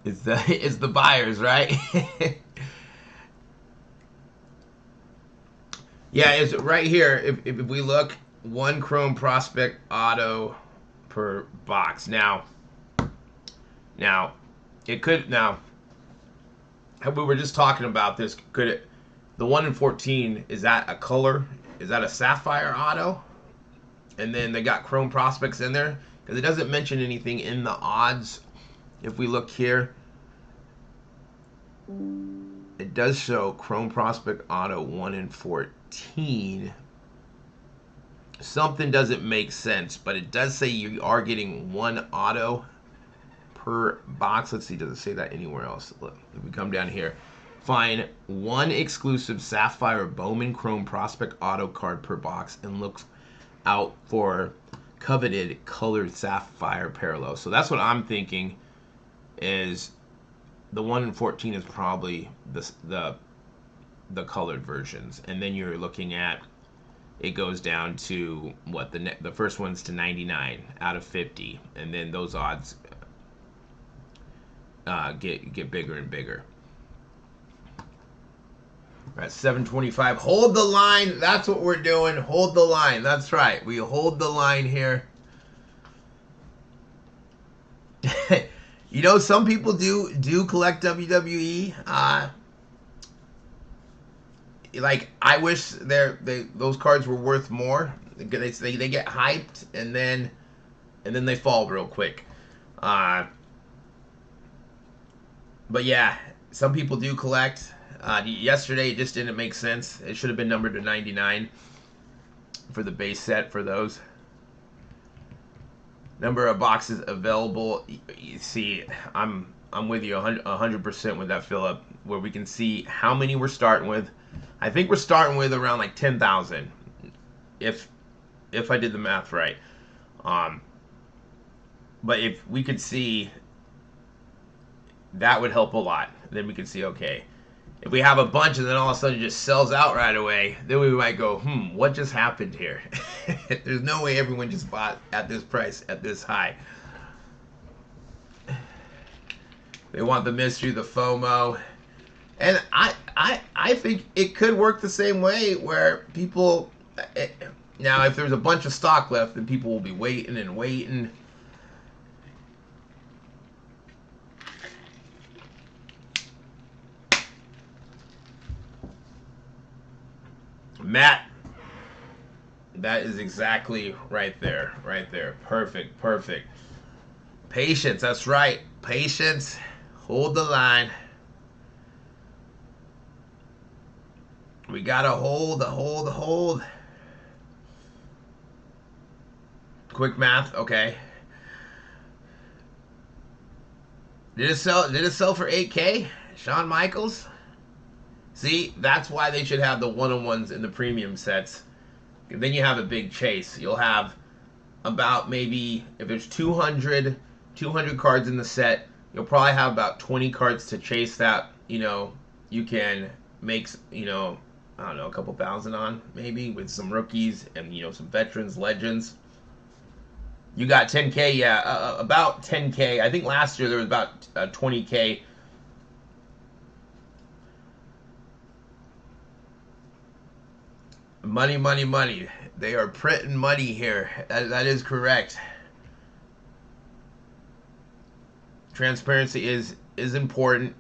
It's the buyers, right? Yeah, it's right here. If we look, one Chrome Prospect Auto per box. Now, it could, now, we were just talking about this. Could it, the 1 in 14, is that a color? Is that a Sapphire Auto? And then they got Chrome Prospects in there? Because it doesn't mention anything in the odds. If we look here, it does show Chrome Prospect Auto 1 in 14. Something doesn't make sense, but it does say you are getting one auto per box. Let's see, does it say that anywhere else? Look, if we come down here, find one exclusive Sapphire Bowman Chrome Prospect Auto card per box and look out for coveted colored Sapphire parallel. So that's what I'm thinking, is the 1 in 14 is probably the colored versions, and then you're looking at, it goes down to what, the first one's to 99 out of 50, and then those odds get bigger and bigger. We're at 725. Hold the line. That's what we're doing. Hold the line. That's right. We hold the line here. You know, some people do collect WWE. Like, I wish those cards were worth more. They get hyped and then they fall real quick. But yeah, some people do collect. Yesterday it just didn't make sense. It should have been numbered to 99 for the base set for those. Number of boxes available. You see, I'm with you 100% with that, Philip, where we can see how many we're starting with. I think we're starting with around like 10,000, if I did the math right. But if we could see, that would help a lot. Then we could see, okay, if we have a bunch and then all of a sudden it just sells out right away, then we might go, what just happened here? There's no way everyone just bought at this price, at this high. They want the mystery, the FOMO. And I think it could work the same way, where people, now if there's a bunch of stock left, then people will be waiting and waiting. Matt, that is exactly right there. Perfect. Patience, that's right. Patience. Hold the line. We gotta hold. Quick math, okay. Did it sell? Did it sell for 8K? Shawn Michaels. See, that's why they should have the one-on-ones in the premium sets. Then you have a big chase. You'll have about maybe, if there's 200 cards in the set, you'll probably have about 20 cards to chase that, you can make, I don't know, a couple thousand on, maybe, with some rookies and, some veterans, legends. You got 10K, yeah, about 10K. I think last year there was about 20K. Money, money, money. They are printing money here. That is correct. Transparency is important,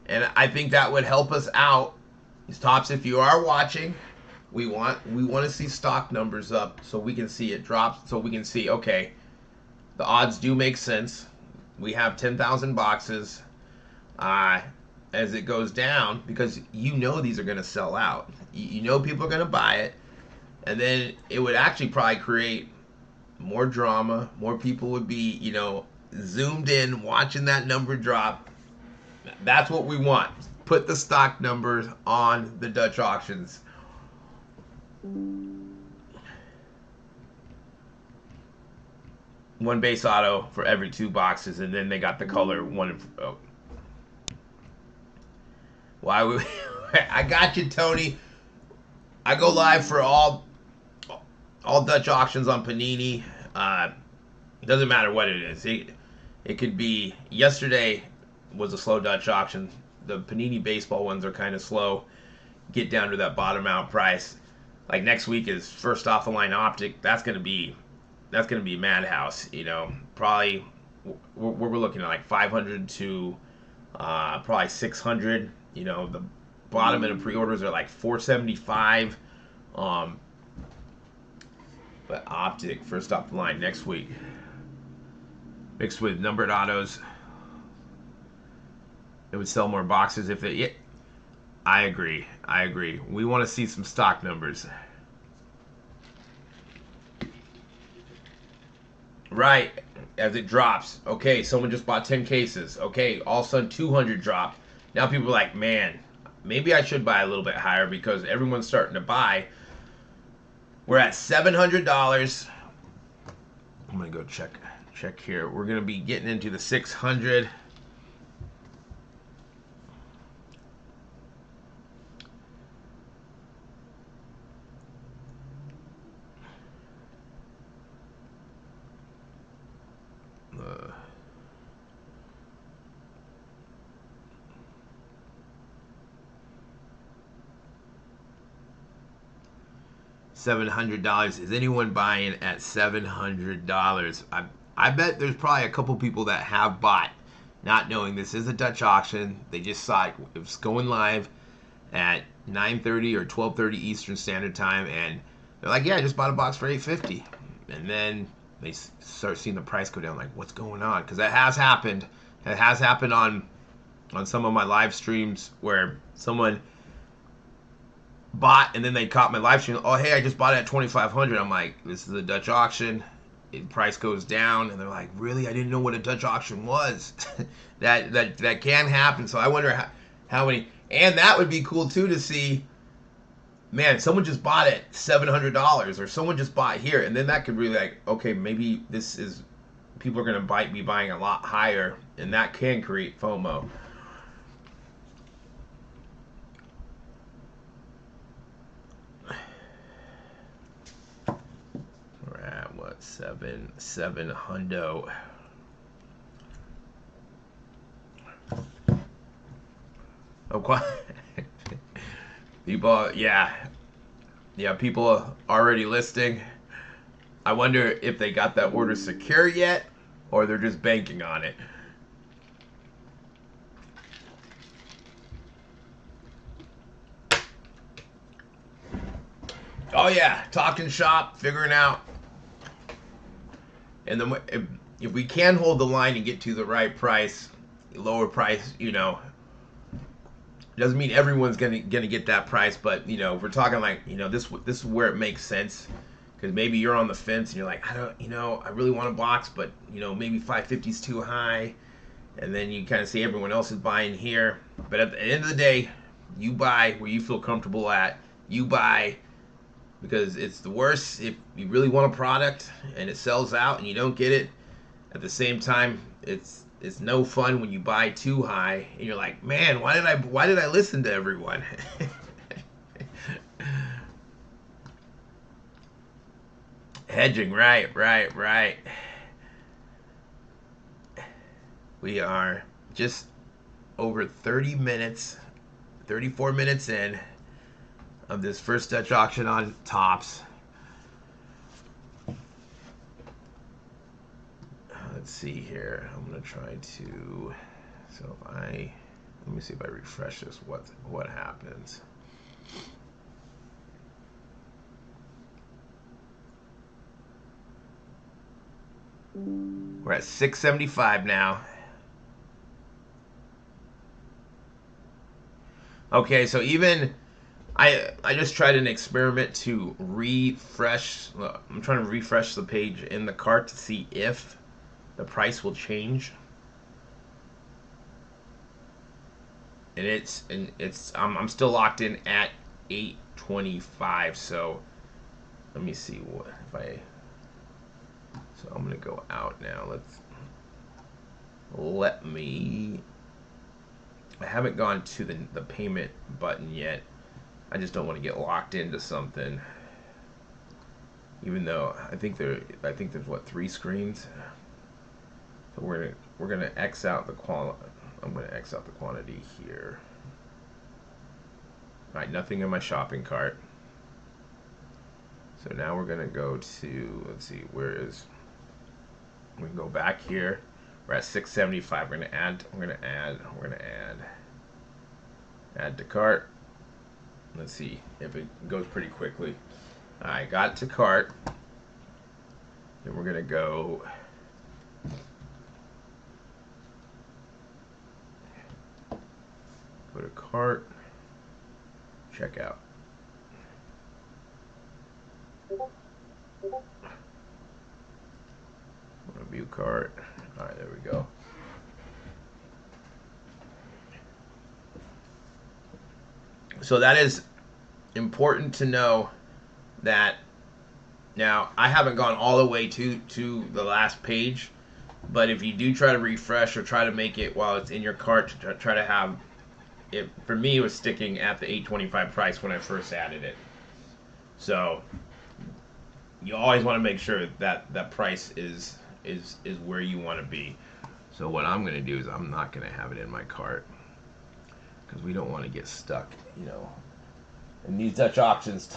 and I think that would help us out. Tops, if you are watching, we want to see stock numbers up so we can see it drop, so we can see, okay, the odds do make sense. We have 10,000 boxes. As it goes down, because these are going to sell out. People are going to buy it, and then it would actually probably create more drama. More people would be, zoomed in, watching that number drop. That's what we want. Put the stock numbers on the Dutch auctions. One base auto for every 2 boxes, and then they got the color one. Oh. Why would I got you, Tony? I go live for all Dutch auctions on Panini. It doesn't matter what it is. It could be, yesterday was a slow Dutch auction. The Panini baseball ones are kind of slow. Get down to that bottom out price. Like next week is first off the line optic. That's gonna be madhouse. Probably we're looking at like 500 to probably 600. The bottom end of pre-orders are like 475. But optic first off the line next week, mixed with numbered autos, it would sell more boxes if it. Yeah, I agree. We want to see some stock numbers. Right, as it drops. Okay, someone just bought 10 cases. Okay, all of a sudden 200 dropped. Now people are like, man, maybe I should buy a little bit higher because everyone's starting to buy. We're at $700. I'm gonna go check here. We're gonna be getting into the 600. $700. Is anyone buying at $700? I bet there's probably a couple people that have bought, not knowing this is a Dutch auction. They just saw it was going live at 9:30 or 12:30 Eastern Standard Time, and they're like, "Yeah, I just bought a box for $850," and then they start seeing the price go down. Like, what's going on? Because that has happened. It has happened on some of my live streams where someone bought and then they caught my live stream. Oh, hey, I just bought it at 2,500. I'm like, this is a Dutch auction. Price goes down, and they're like, really? I didn't know what a Dutch auction was. that can happen. So I wonder how many. And that would be cool too to see. Man, someone just bought it $700, or someone just bought here, and then that could really like, okay, maybe this is people are gonna be buying a lot higher, and that can create FOMO. What, seven hundo. Oh, people, yeah, people are already listing. I wonder if they got that order secure yet, or they're just banking on it. Oh yeah, talking shop, figuring out. And then if we can hold the line and get to the right price, lower price, doesn't mean everyone's gonna get that price, but if we're talking like this is where it makes sense, because maybe you're on the fence and you're like, I don't, I really want a box, but maybe 550 is too high, and then you kind of see everyone else is buying here. But at the end of the day, you buy where you feel comfortable at. You buy because it's the worst if you really want a product and it sells out and you don't get it. At the same time, it's no fun when you buy too high and you're like, man, why did I listen to everyone? Hedging, right. We are just over 30 minutes, 34 minutes in of this first Dutch auction on tops. Let's see here. I'm gonna try to. So if I let me see if I refresh this. What happens? We're at 675 now. Okay, so even I just tried an experiment to refresh. I'm trying to refresh the page in the cart to see if the price will change. And I'm still locked in at 825. So let me see what if I. So I'm gonna go out now. Let me. I haven't gone to the payment button yet. I just don't want to get locked into something. Even though I think there's what 3 screens. So we're gonna X out the quality. I'm gonna X out the quantity here. All right, nothing in my shopping cart. So now we're gonna go to, let's see, we can go back here. We're at 675. We're gonna add to cart. Let's see if it goes pretty quickly. I got to cart. Then we're gonna go to cart, check out. View cart. All right, there we go. So that is important to know that now I haven't gone all the way to the last page, but if you do try to refresh or try to make it while it's in your cart to try to have it, for me it was sticking at the 825 price when I first added it. So you always want to make sure that that price is where you want to be. So what I'm going to do is I'm not going to have it in my cart because we don't want to get stuck, you know. In these Dutch auctions,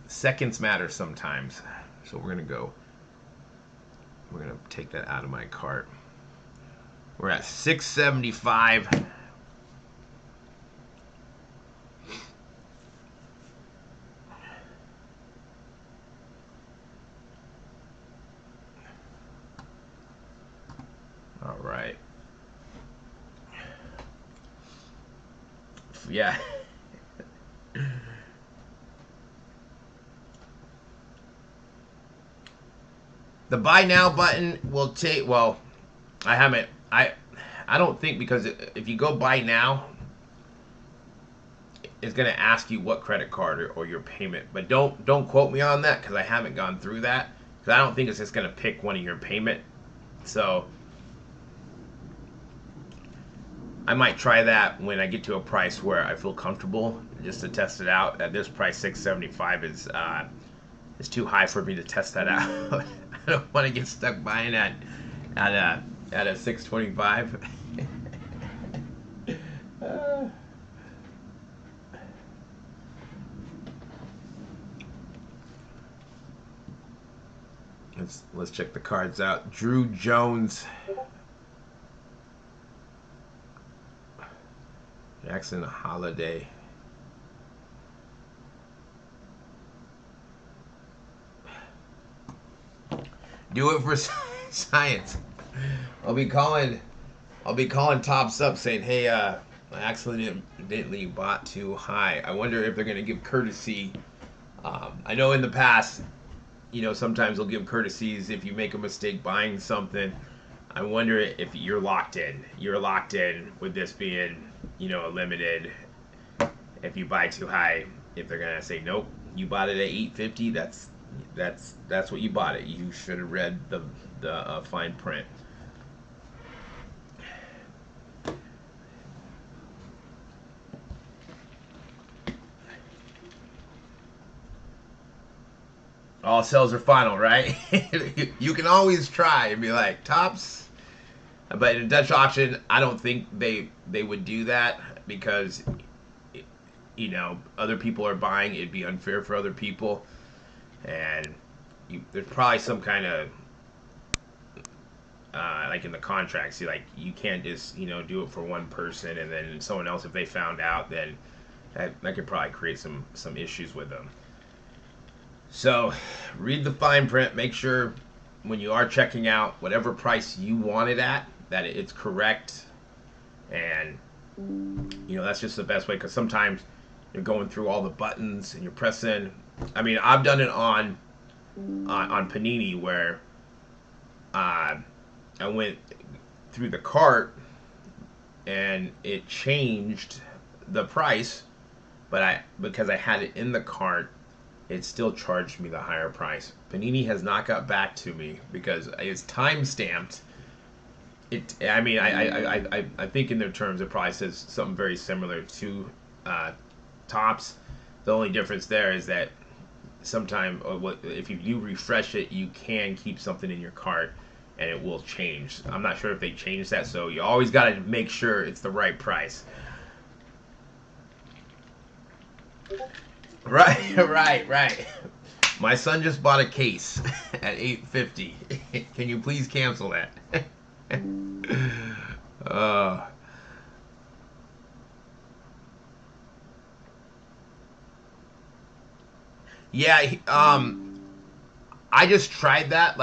seconds matter sometimes. So we're going to take that out of my cart. We're at 675. All right. Yeah. The buy now button will take, well, I don't think, because if you go buy now, it's going to ask you what credit card or your payment. But don't quote me on that because I haven't gone through that. Because I don't think it's just going to pick one of your payment. So I might try that when I get to a price where I feel comfortable, just to test it out. At this price, $675 is too high for me to test that out. I don't want to get stuck buying at a $625. Let's check the cards out. Drew Jones. Jackson Holiday. Do it for science. I'll be calling Tops up saying, hey, I accidentally bought too high. I wonder if they're going to give courtesy. I know in the past, you know, sometimes they'll give courtesies if you make a mistake buying something. I wonder if you're locked in. You're locked in with this being, a limited. If you buy too high, if they're gonna say nope, you bought it at 850. That's what you bought it. You should have read the fine print. All sales are final, right? You can always try and be like tops, but in a Dutch auction, I don't think they would do that because other people are buying. It'd be unfair for other people, and there's probably some kind of like in the contracts, you can't just do it for one person and then someone else. If they found out, then that could probably create some issues with them. So read the fine print. Make sure when you are checking out whatever price you want it at, that it's correct. And that's just the best way, because sometimes you're going through all the buttons and you're pressing. I mean, I've done it on Panini where I went through the cart and it changed the price, but because I had it in the cart, it still charged me the higher price. Panini has not got back to me because it's time stamped. I mean, I think in their terms it probably says something very similar to Topps. The only difference there is that sometimes if you do refresh it, you can keep something in your cart and it will change. I'm not sure if they changed that, so you always got to make sure it's the right price. Right. My son just bought a case at $850. Can you please cancel that? Yeah. I just tried that,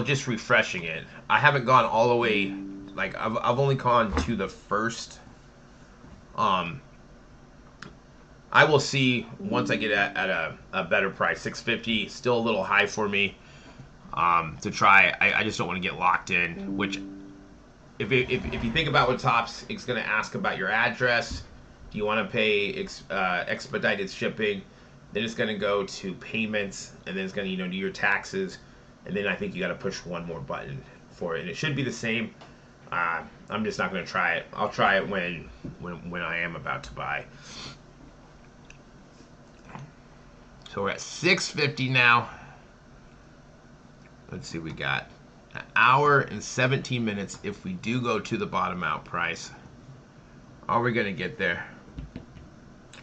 just refreshing it. I haven't gone all the way. I've only gone to the first. I will see once I get at a better price. $650, still a little high for me to try. I just don't want to get locked in. Which, if you think about what Topps, it's going to ask about your address. Do you want to pay expedited shipping? Then it's going to go to payments, and then it's going to do your taxes, and then I think you got to push one more button for it, and it should be the same. I'm just not going to try it. I'll try it when I am about to buy. So we're at $650 now. Let's see, we got an hour and 17 minutes if we do go to the bottom out price. Are we going to get there?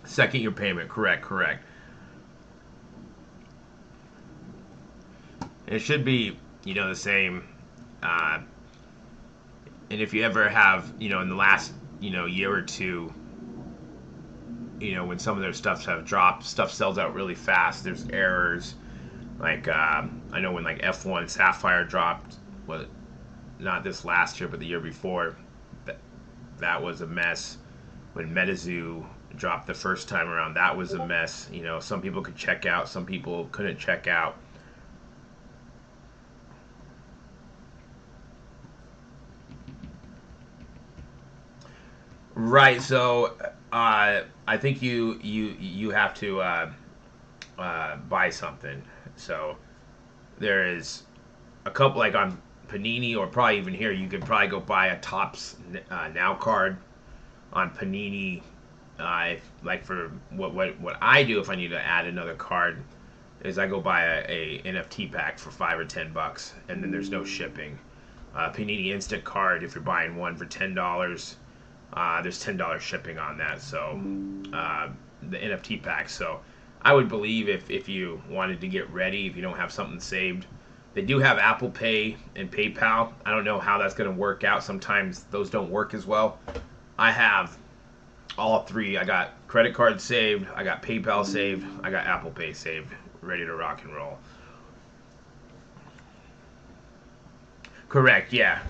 Second year payment, correct. It should be, the same. And if you ever have, in the last, year or two, when some of their stuff have dropped, stuff sells out really fast. There's errors. I know when F1 Sapphire dropped, not this last year, but the year before, that was a mess. When MetaZoo dropped the first time around, that was a mess. Some people could check out, some people couldn't check out. Right, so I think you have to buy something. So there is a couple, on Panini, or probably even here, you could probably go buy a Topps Now card on Panini. For what I do if I need to add another card is I go buy a NFT pack for $5 or $10, and then there's no shipping. Panini Instant Card, if you're buying one for $10. There's $10 shipping on that, so the NFT pack. So I would believe if you wanted to get ready, if you don't have something saved, they do have Apple Pay and PayPal. I don't know how that's going to work out. Sometimes those don't work as well. I have all three. I got credit card saved, I got PayPal saved, I got Apple Pay saved, ready to rock and roll. Correct, yeah.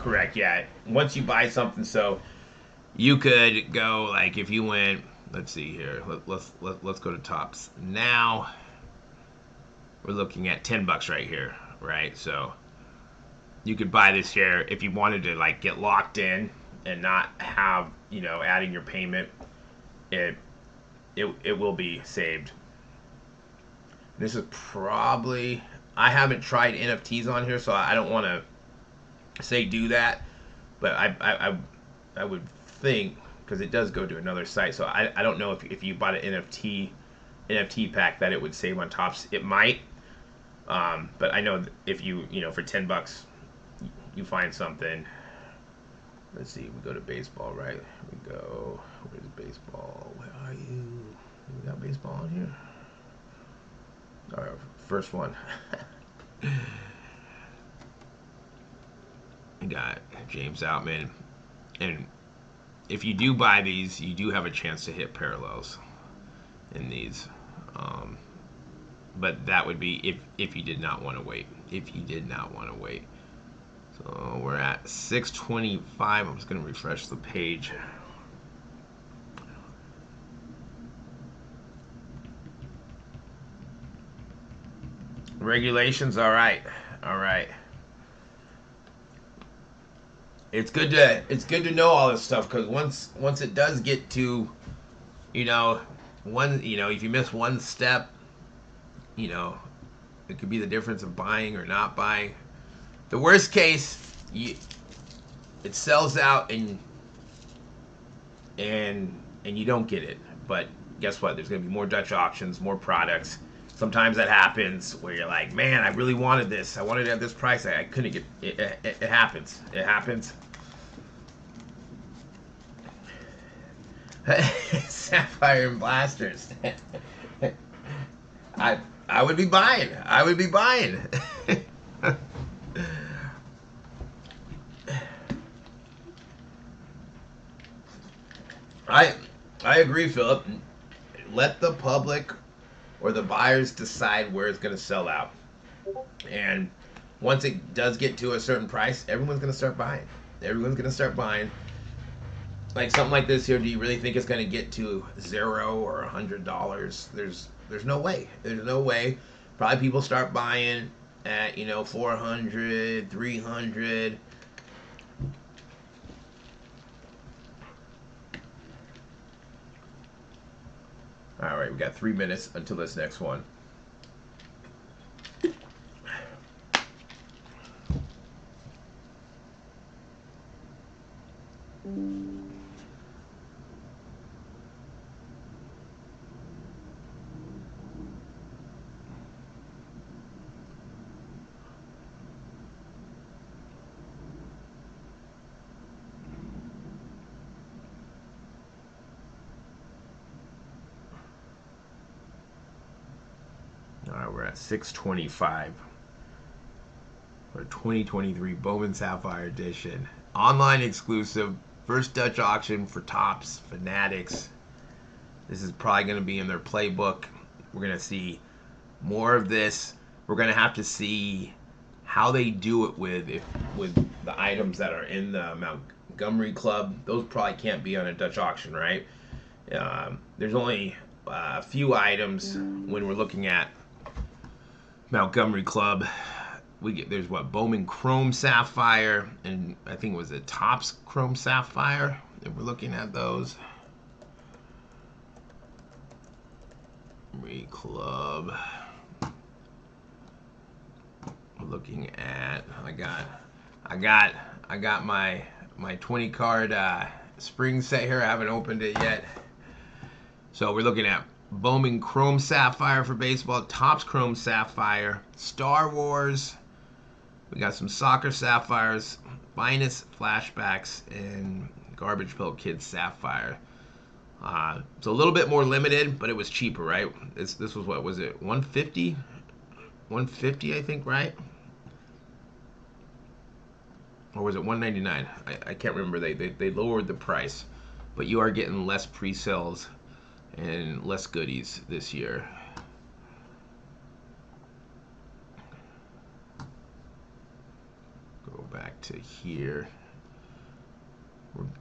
Once you buy something, so you could go, if you went, let's see here, let's go to Topps now. We're looking at $10 right here, right? So you could buy this share if you wanted to like get locked in and not have, you know, adding your payment. It it will be saved. This is probably, I haven't tried NFTs on here, so I don't want to say do that, but I would think, because it does go to another site, so I don't know if you bought an NFT pack that it would save on tops. It might, but I know if you know, for $10 you find something. Let's see, we go to baseball, right? We go, where's baseball? Where are you? We got baseball on here. All right, first one. We got James Outman, and if you do buy these, you do have a chance to hit parallels in these. But that would be if you did not want to wait. If you did not want to wait. So we're at 625. I'm just going to refresh the page. Regulations, all right. All right. It's good to know all this stuff, because once it does get to, you know, if you miss one step, you know, it could be the difference of buying or not buying. The worst case, it sells out and you don't get it. But guess what? There's going to be more Dutch auctions, more products. Sometimes that happens where you're like, man, I really wanted this. I wanted it at this price. I couldn't get it. It happens. It happens. Sapphire and blasters. I would be buying. I would be buying. I agree, Philip. Let the public or the buyers decide where it's going to sell out. And once it does get to a certain price, everyone's going to start buying. Everyone's going to start buying. Like something like this here, do you really think it's going to get to $0 or $100? There's no way. There's no way. Probably people start buying at, you know, 400, 300. All right, we got 3 minutes until this next one. All right, we're at 625 for 2023 Bowman Sapphire Edition. Online exclusive, first Dutch auction for Tops, Fanatics. This is probably going to be in their playbook. We're going to see more of this. We're going to have to see how they do it with the items that are in the Montgomery Club. Those probably can't be on a Dutch auction, right? There's only a few items when we're looking at Montgomery Club. There's what, Bowman Chrome Sapphire, and I think it was a Tops Chrome Sapphire. If we're looking at those, Montgomery Club. We're looking at, I got my 20 card spring set here. I haven't opened it yet. So we're looking at Bowman Chrome Sapphire for baseball, Tops Chrome Sapphire, Star Wars. We got some soccer sapphires, Finest flashbacks, and Garbage Pail Kids Sapphire. It's a little bit more limited, but it was cheaper, right? This was, what was it, 150? 150, I think, right? Or was it 199? I can't remember. They lowered the price, but you are getting less pre-sales and less goodies this year. Go back to here.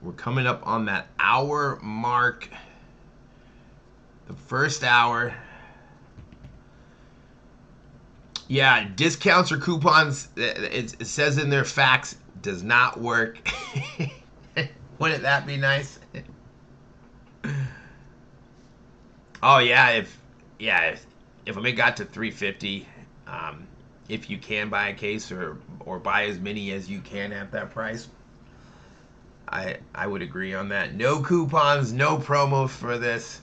We're coming up on that hour mark. The first hour. Yeah, discounts or coupons, it says in their facts, does not work. Wouldn't that be nice? Oh yeah, if it got to 350, um, if you can buy a case or buy as many as you can at that price, I would agree on that. No coupons, no promos for this.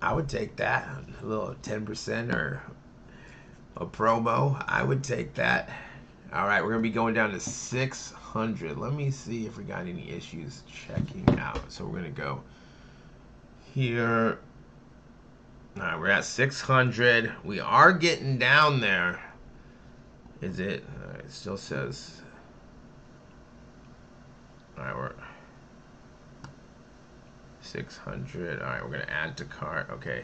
I would take that. A little 10% or a promo. I would take that. All right, we're going to be going down to 600. Let me see if we got any issues checking out. So we're going to go here. All right, we're at 600. We are getting down there. Is it? It still says. All right, we're 600. All right, we're going to add to cart. Okay.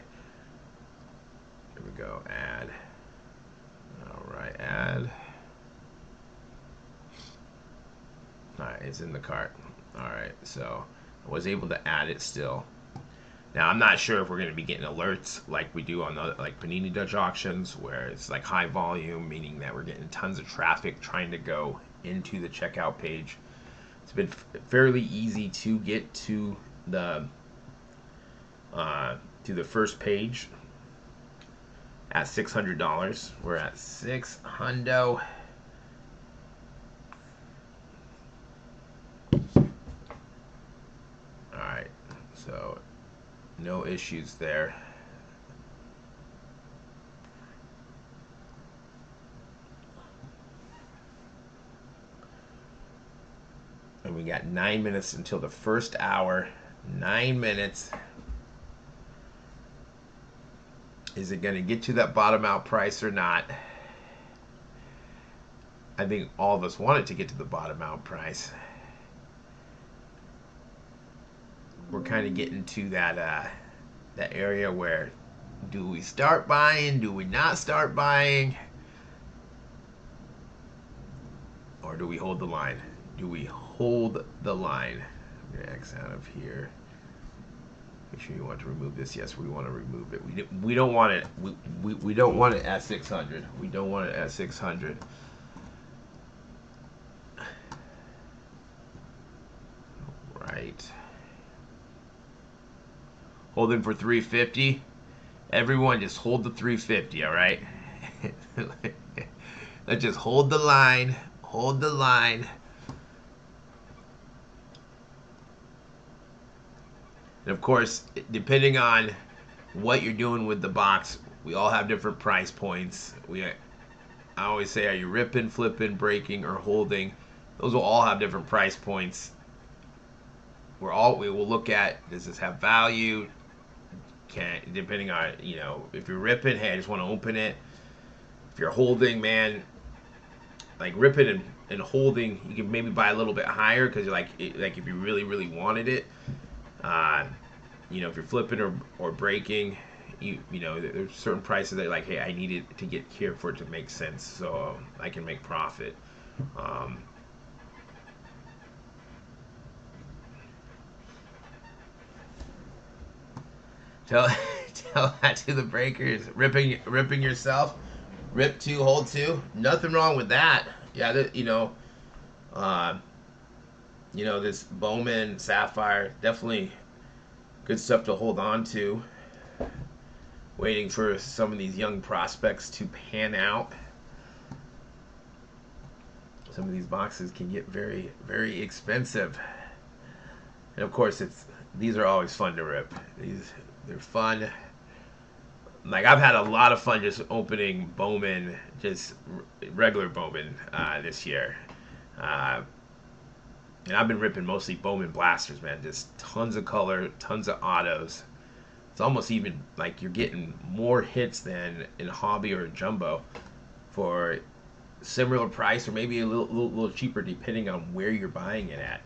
Here we go. Add. All right, add. All right, it's in the cart. All right, so I was able to add it still. Now I'm not sure if we're going to be getting alerts like we do on the like Panini Dutch auctions, where it's like high volume, meaning that we're getting tons of traffic trying to go into the checkout page. It's been fairly easy to get to the first page at $600. We're at 600. Alright, so no issues there. And we got 9 minutes until the first hour. 9 minutes. Is it going to get to that bottom out price or not? I think all of us want it to get to the bottom out price. We're kind of getting to that area where do we start buying? Do we not start buying? Or do we hold the line? Do we hold the line? I'm going to X out of here. Make sure you want to remove this. Yes, we want to remove it. We don't want it. We don't want it at 600. We don't want it at 600. Right. Holding for 350. Everyone just hold the 350, all right? Let's just hold the line. Hold the line. And of course, depending on what you're doing with the box, we all have different price points. I always say, are you ripping, flipping, breaking, or holding? Those will all have different price points. We will look at, does this have value? Depending on, if you're ripping, hey, I just want to open it. If you're holding, man, like ripping and holding, you can maybe buy a little bit higher because like if you really, really wanted it. If you're flipping or breaking, there's certain prices that like, hey, I need it to get here for it to make sense, so I can make profit. Tell that to the breakers. Ripping yourself. Rip two, hold two. Nothing wrong with that. Yeah, this Bowman, Sapphire, definitely good stuff to hold on to. Waiting for some of these young prospects to pan out. Some of these boxes can get very, very expensive. And of course, these are always fun to rip. They're fun. Like, I've had a lot of fun just opening Bowman, just regular Bowman this year. And I've been ripping mostly Bowman blasters, man. Just tons of color, tons of autos. It's almost even like you're getting more hits than in hobby or jumbo for similar price, or maybe a little cheaper depending on where you're buying it at.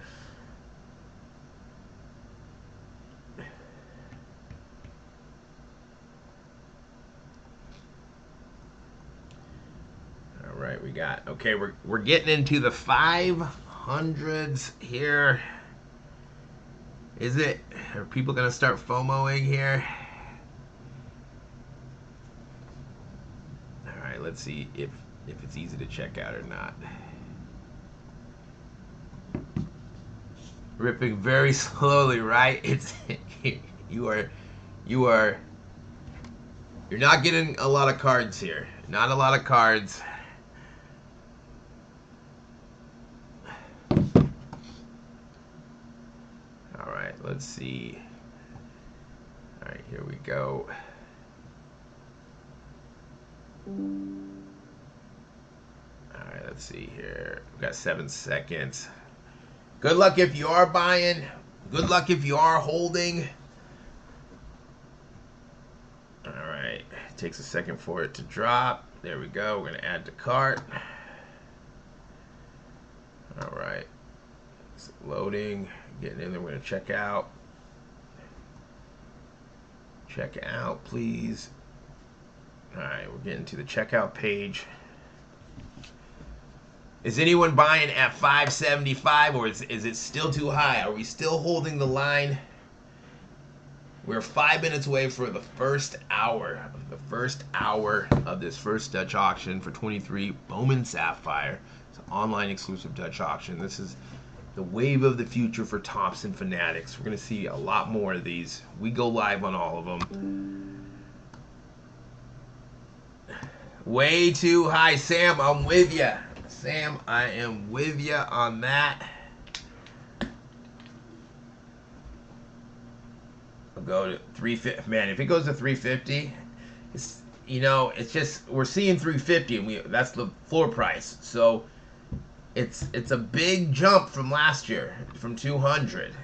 All right, we're getting into the 500s here. Are people gonna start FOMOing here? let's see if it's easy to check out or not. Ripping very slowly, right? It's you are you're not getting a lot of cards here. Not a lot of cards. All right, let's see. All right, here we go. All right, let's see here. We've got 7 seconds. Good luck if you are buying. Good luck if you are holding. All right, it takes a second for it to drop. There we go. We're gonna add to cart. All right, it's loading. Getting in there. We're gonna check out. Check out, please. All right, we're getting to the checkout page. Is anyone buying at 575 or is it still too high? Are we still holding the line? We're 5 minutes away for the first hour. The first hour of this first Dutch auction for 23 Bowman Sapphire. It's an online exclusive Dutch auction. This is the wave of the future for Topps and Fanatics. We're going to see a lot more of these. We go live on all of them. Way too high, Sam. I'm with you. Sam, I am with you on that. I'll go to 350. Man, if it goes to 350, it's, you know, it's just, we're seeing 350 and that's the floor price. So it's a big jump from last year, from 200.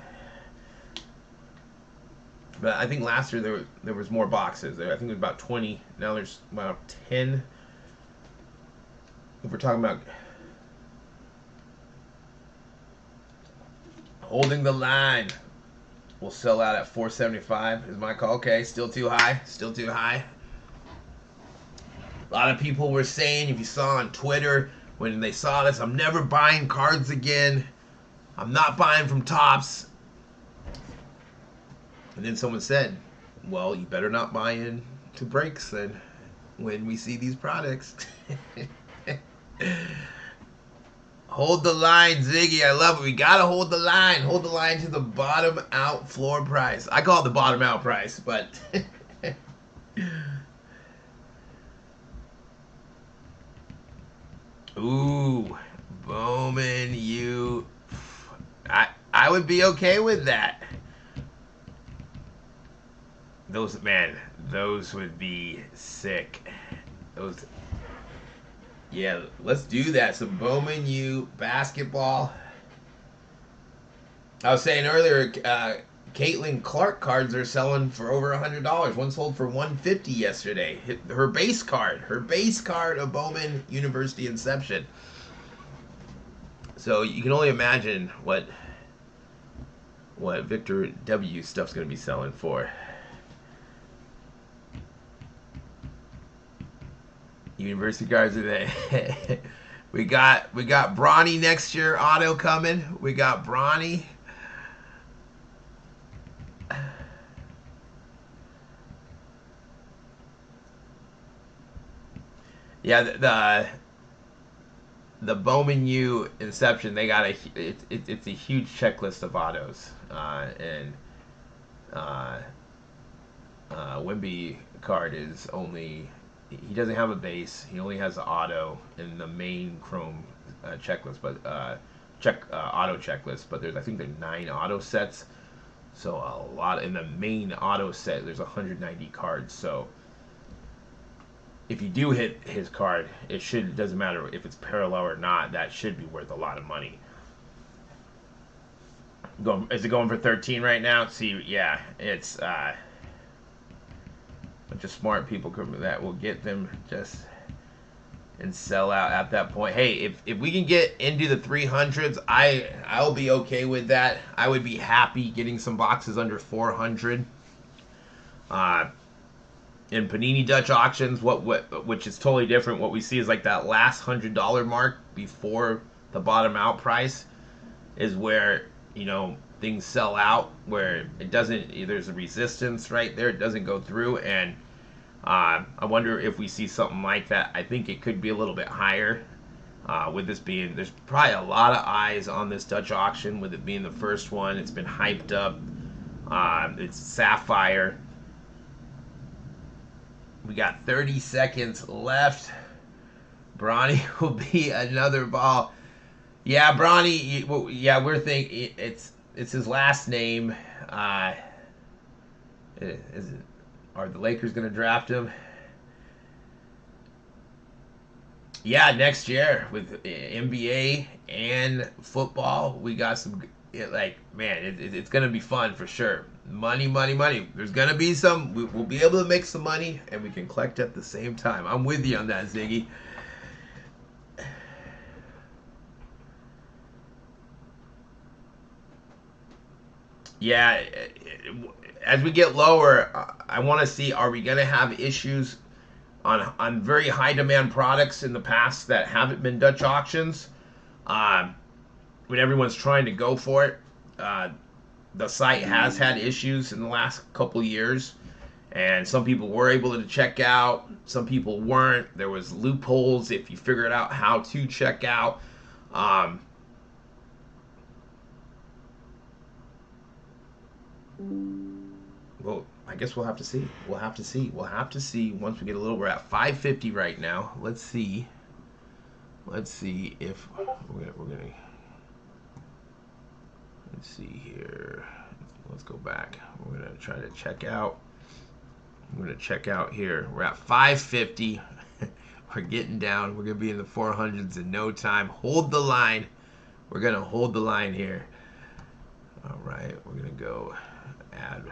But I think last year there was more boxes. I think it was about 20. Now there's about 10. If we're talking about holding the line, we'll sell out at 475 is my call. Okay, still too high. Still too high. A lot of people were saying, if you saw on Twitter, when they saw this, I'm never buying cards again. I'm not buying from Topps. And then someone said, well, you better not buy in to breaks then when we see these products. Hold the line, Ziggy. I love it. We gotta hold the line. Hold the line to the bottom out floor price. I call it the bottom out price, but ooh, Bowman, I would be okay with that. Those would be sick. Those. Yeah, let's do that. Some Bowman U basketball. I was saying earlier, Caitlin Clark cards are selling for over $100. One sold for $150 yesterday. Her base card of Bowman University Inception. So you can only imagine what Victor W stuff's gonna be selling for. University cards today. we got Bronny next year auto coming. We got Bronny. Yeah, the Bowman U Inception, they got it's a huge checklist of autos, and Wimby card is only. He doesn't have a base. He only has the auto in the main Chrome checklist, but auto checklist. But I think there's 9 auto sets. So a lot in the main auto set. There's 190 cards. So if you do hit his card, it doesn't matter if it's parallel or not. That should be worth a lot of money. Is it going for 13 right now? See, yeah, it's. Bunch of smart people that will get them just and sell out at that point. Hey, if we can get into the 300s, I'll be okay with that. I would be happy getting some boxes under 400. In Panini Dutch auctions, which is totally different. What we see is like that last $100 mark before the bottom out price is where, you know, things sell out, where it doesn't, there's a resistance right there, it doesn't go through. And I wonder if we see something like that. I think it could be a little bit higher. With this being, there's probably a lot of eyes on this Dutch auction, with it being the first one. It's been hyped up. It's Sapphire. We got 30 seconds left. Bronny will be another ball. Yeah, Bronny. Yeah, we're thinking it's his last name. Are the Lakers going to draft him? Yeah, next year with NBA and football, we got some. Man, it's going to be fun for sure. Money, money, money. There's going to be some. We'll be able to make some money, and we can collect at the same time. I'm with you on that, Ziggy. Yeah, as we get lower, I want to see, are we going to have issues on very high demand products in the past that haven't been Dutch auctions? When everyone's trying to go for it, the site has had issues in the last couple of years, and some people were able to check out, some people weren't. There was loopholes if you figured out how to check out. Well, I guess we'll have to see. We'll have to see. We'll have to see once we get a little. We're at 550 right now. Let's see. Let's see if we're gonna. Let's see here. Let's go back. We're gonna try to check out. I'm gonna check out here. We're at 550. We're getting down. We're gonna be in the 400s in no time. Hold the line. We're gonna hold the line here. All right. We're gonna go add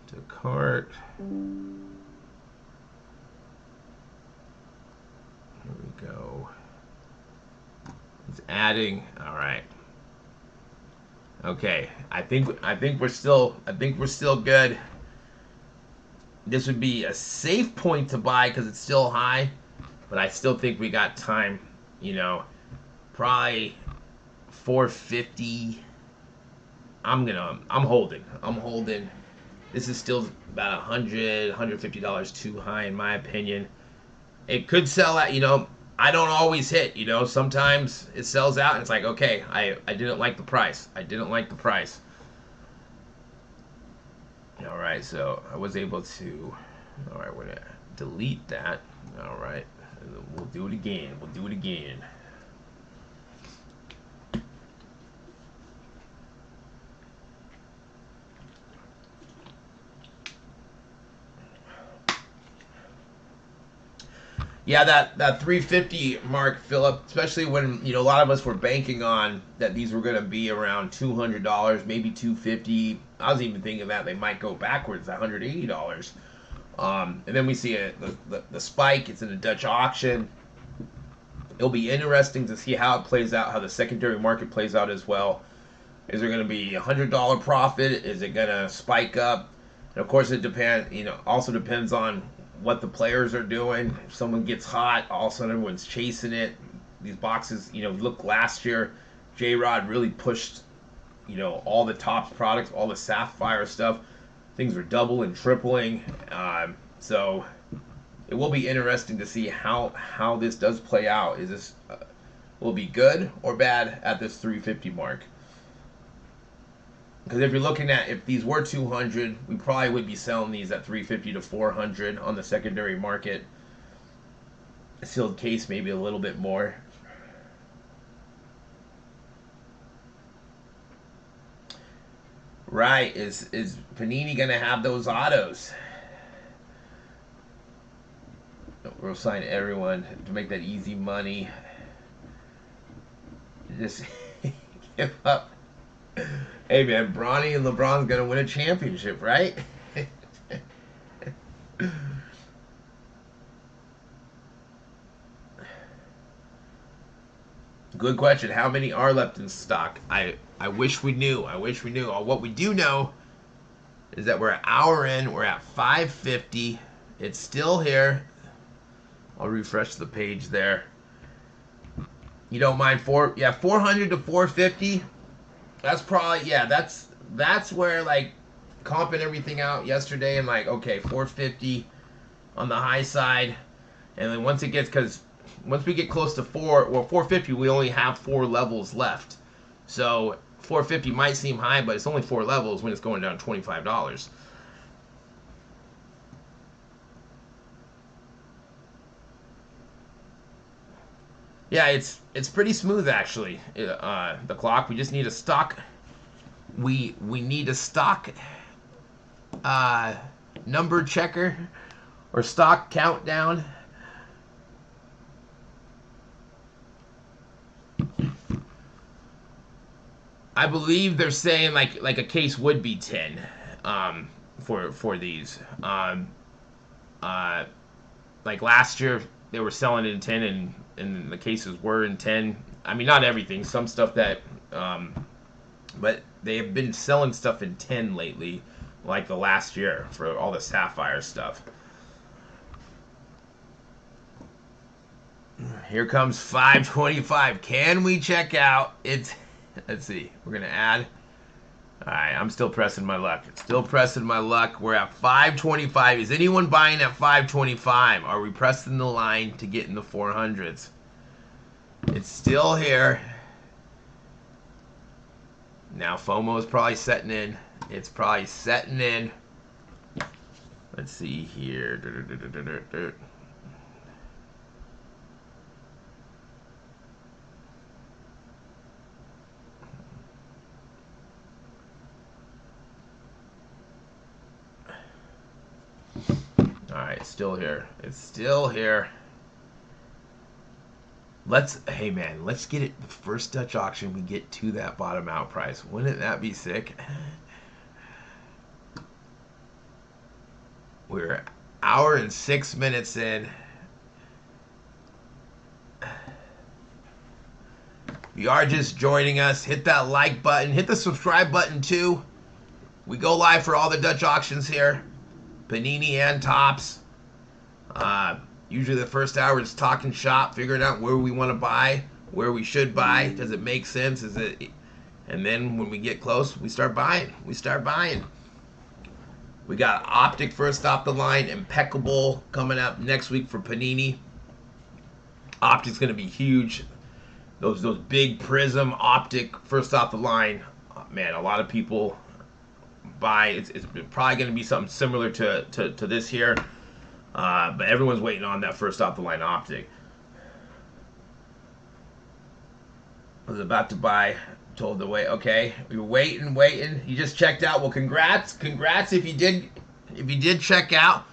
to cart. Here we go. It's adding. All right. Okay. I think we're still good. This would be a safe point to buy because it's still high, but I still think we got time. You know, probably 450. I'm holding. This is still about $150 too high in my opinion. It could sell out, I don't always hit, sometimes it sells out and it's like, okay, I didn't like the price. All right, so I was able to, all right, we're going to delete that. All right, and then we'll do it again. Yeah, that 350 mark, Philip, especially when a lot of us were banking on that these were going to be around $200, maybe 250. I was even thinking that they might go backwards, $180. And then we see the spike. It's in a Dutch auction. It'll be interesting to see how it plays out, how the secondary market plays out as well. Is there going to be a $100 profit? Is it going to spike up? And of course, it depends. Also depends on what the players are doing. If someone gets hot, all of a sudden everyone's chasing it. These boxes, look, last year, J-Rod really pushed, all the top products, all the Sapphire stuff. Things were double and tripling. So it will be interesting to see how this does play out. Is this will it be good or bad at this 350 mark? Because if you're looking at, if these were 200, we probably would be selling these at 350 to 400 on the secondary market. Sealed case maybe a little bit more. Right, is Panini going to have those autos? We'll sign everyone to make that easy money. Just give up. Hey man, Bronny and LeBron's gonna win a championship, right? Good question. How many are left in stock? I wish we knew. What we do know is that we're an hour in. We're at 550. It's still here. I'll refresh the page there. You don't mind 400 to 450. That's probably, that's where, like, comping everything out yesterday and, like, okay, 450 on the high side. And then once it gets, because once we get close to 450, we only have 4 levels left. So 450 might seem high, but it's only 4 levels when it's going down $25. Yeah, it's pretty smooth actually. The clock. We just need a stock. We need a stock number checker or stock countdown. I believe they're saying like a case would be 10 for these. Like last year they were selling it in 10 and the cases were in 10. I mean, not everything, some stuff that but they have been selling stuff in 10 lately, like the last year for all the Sapphire stuff. Here comes 525. Can we check out? It's, let's see. We're gonna add. All right, I'm still pressing my luck. Still pressing my luck. We're at 525. Is anyone buying at 525? Are we pressing the line to get in the 400s? It's still here. Now FOMO is probably setting in. It's probably setting in. Let's see here. Alright, still here. It's still here. Hey man, let's get it the first Dutch auction we get to that bottom out price. Wouldn't that be sick? We're an hour and 6 minutes in. If you are just joining us, hit that like button. Hit the subscribe button too. We go live for all the Dutch auctions here. Panini and Topps. Usually the first hour is talking shop, figuring out where we want to buy, where we should buy. Does it make sense? Is it? And then when we get close, we start buying. We start buying. We got Optic first off the line, Impeccable coming up next week for Panini. Optic's going to be huge. Those big Prism Optic first off the line. Man, a lot of people buy. It's probably going to be something similar to this here. But everyone's waiting on that first off the line Optic. I was about to buy, told to wait. Okay, we were waiting. You just checked out. Well, congrats if you did check out.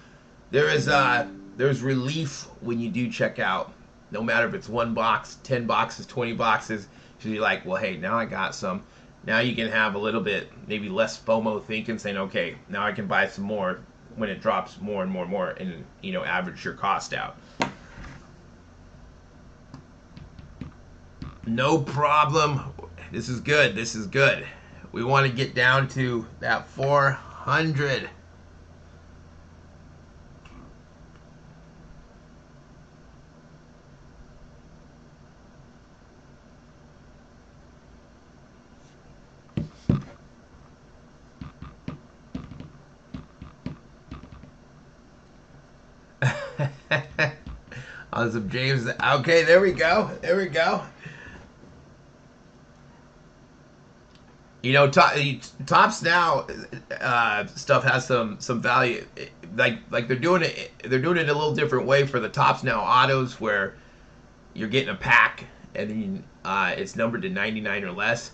There's relief when you do check out. No matter if it's 1 box, 10 boxes, 20 boxes. So you're like, well, hey, now I got some. Now you can have a little bit, maybe less FOMO thinking, saying, okay, now I can buy some more when it drops more and more and, average your cost out. No problem. This is good. This is good. We want to get down to that 400. Awesome, James. Okay, there we go. There we go. Topps now stuff has some value. Like they're doing it a little different way for the Topps now autos, where you're getting a pack and then it's numbered to 99 or less.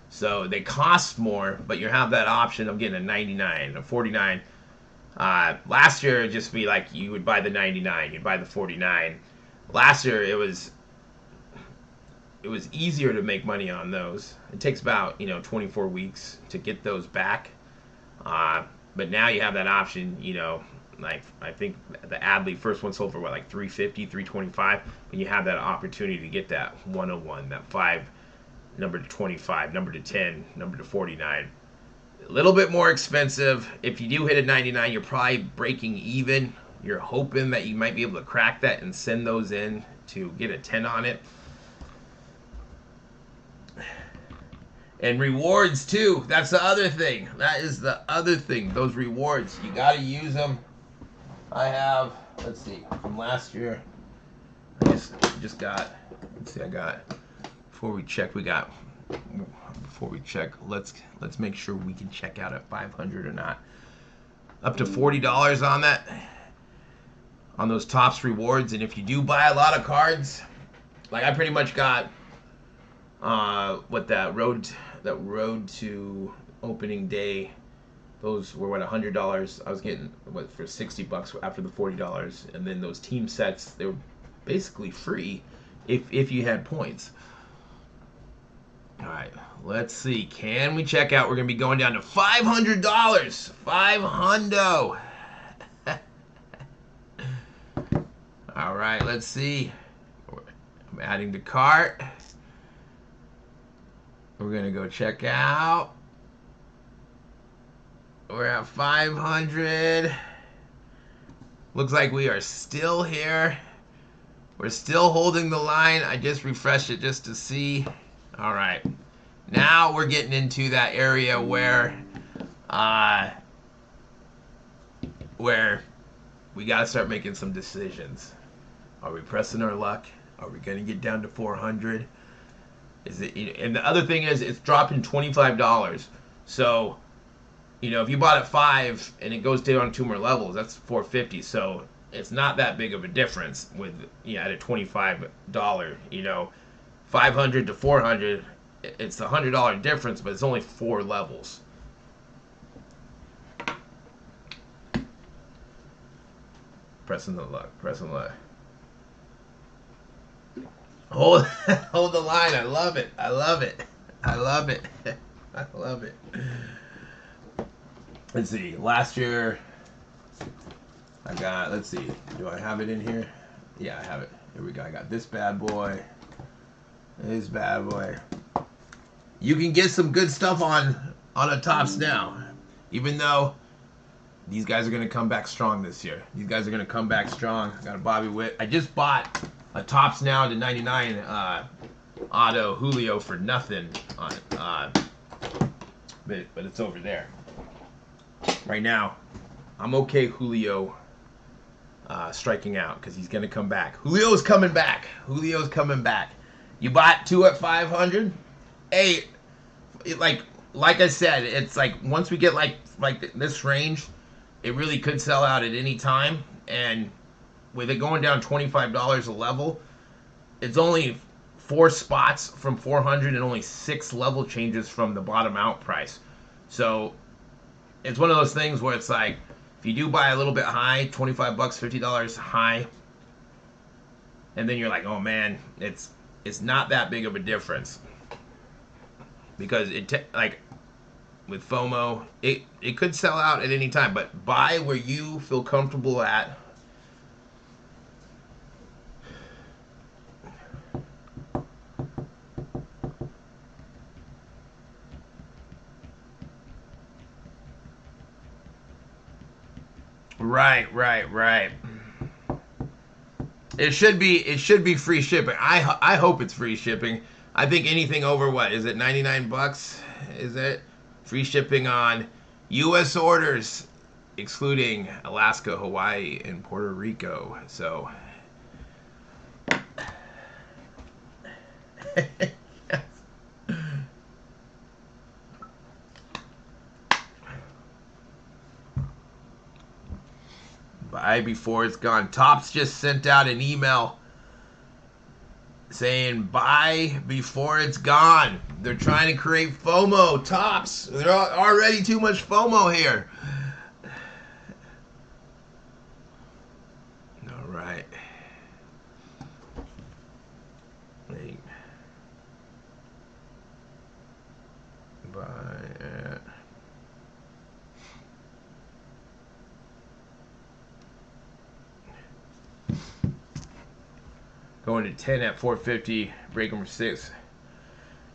So they cost more, but you have that option of getting a 99, a 49. Last year it'd just be like you would buy the 99, you'd buy the 49. Last year it was easier to make money on those. It takes about 24 weeks to get those back. But now you have that option. Like I think the Adley first one sold for what, like $350, $325. But you have that opportunity to get that 101, that 5, number to 25, number to 10, number to 49. A little bit more expensive. If you do hit a 99, you're probably breaking even. You're hoping that you might be able to crack that and send those in to get a 10 on it. And rewards too. That's the other thing. That is the other thing. Those rewards, you got to use them. I have let's see, from last year. Just got. Let's see, I got. Before we check, let's make sure we can check out at 500 or not. Up to $40 on that, on those Topps rewards, and if you do buy a lot of cards, like I pretty much got, what that road to opening day, those were what, $100. I was getting what for $60 after the $40, and then those team sets, they were basically free if you had points. All right, let's see. Can we check out? We're gonna be going down to $500. $500. All right, let's see. I'm adding to cart. We're gonna go check out. We're at 500. Looks like we are still here. We're still holding the line. I just refreshed it just to see. All right. Now we're getting into that area where we got to start making some decisions. Are we pressing our luck? Are we going to get down to 400? Is it? And the other thing is, it's dropping $25. So, if you bought at 5 and it goes down 2 more levels, that's $450. So it's not that big of a difference with at a $25. 500 to 400, it's a $100 difference, but it's only 4 levels. Pressing the luck. Hold the line. I love it. I love it. Let's see. Last year, I got. Let's see. Do I have it in here? Yeah, I have it. Here we go. I got this bad boy. This bad boy. You can get some good stuff on a Topps now, even though these guys are going to come back strong this year. These guys are going to come back strong. I got a Bobby Witt. I just bought a Topps Now to 99 auto Julio for nothing on it, but it's over there. Right now, I'm okay Julio striking out because he's going to come back. Julio's coming back. You bought 2 at 500. Hey, like I said, it's like once we get like this range, it really could sell out at any time. And with it going down $25 a level, it's only 4 spots from 400 and only 6 level changes from the bottom out price. So it's one of those things where it's like, if you do buy a little bit high, $25, $50 high, and then you're like, oh man, it's not that big of a difference, because like with FOMO, it could sell out at any time. But buy where you feel comfortable at. Right. It should be free shipping. I hope it's free shipping. I think anything over, what is it, $99? Is it free shipping on U.S. orders, excluding Alaska, Hawaii, and Puerto Rico? So buy before it's gone. Topps just sent out an email saying buy before it's gone. They're trying to create FOMO. Topps, there's already too much FOMO here. All right. Wait. Buy at going to 10 at 450, break them for 6.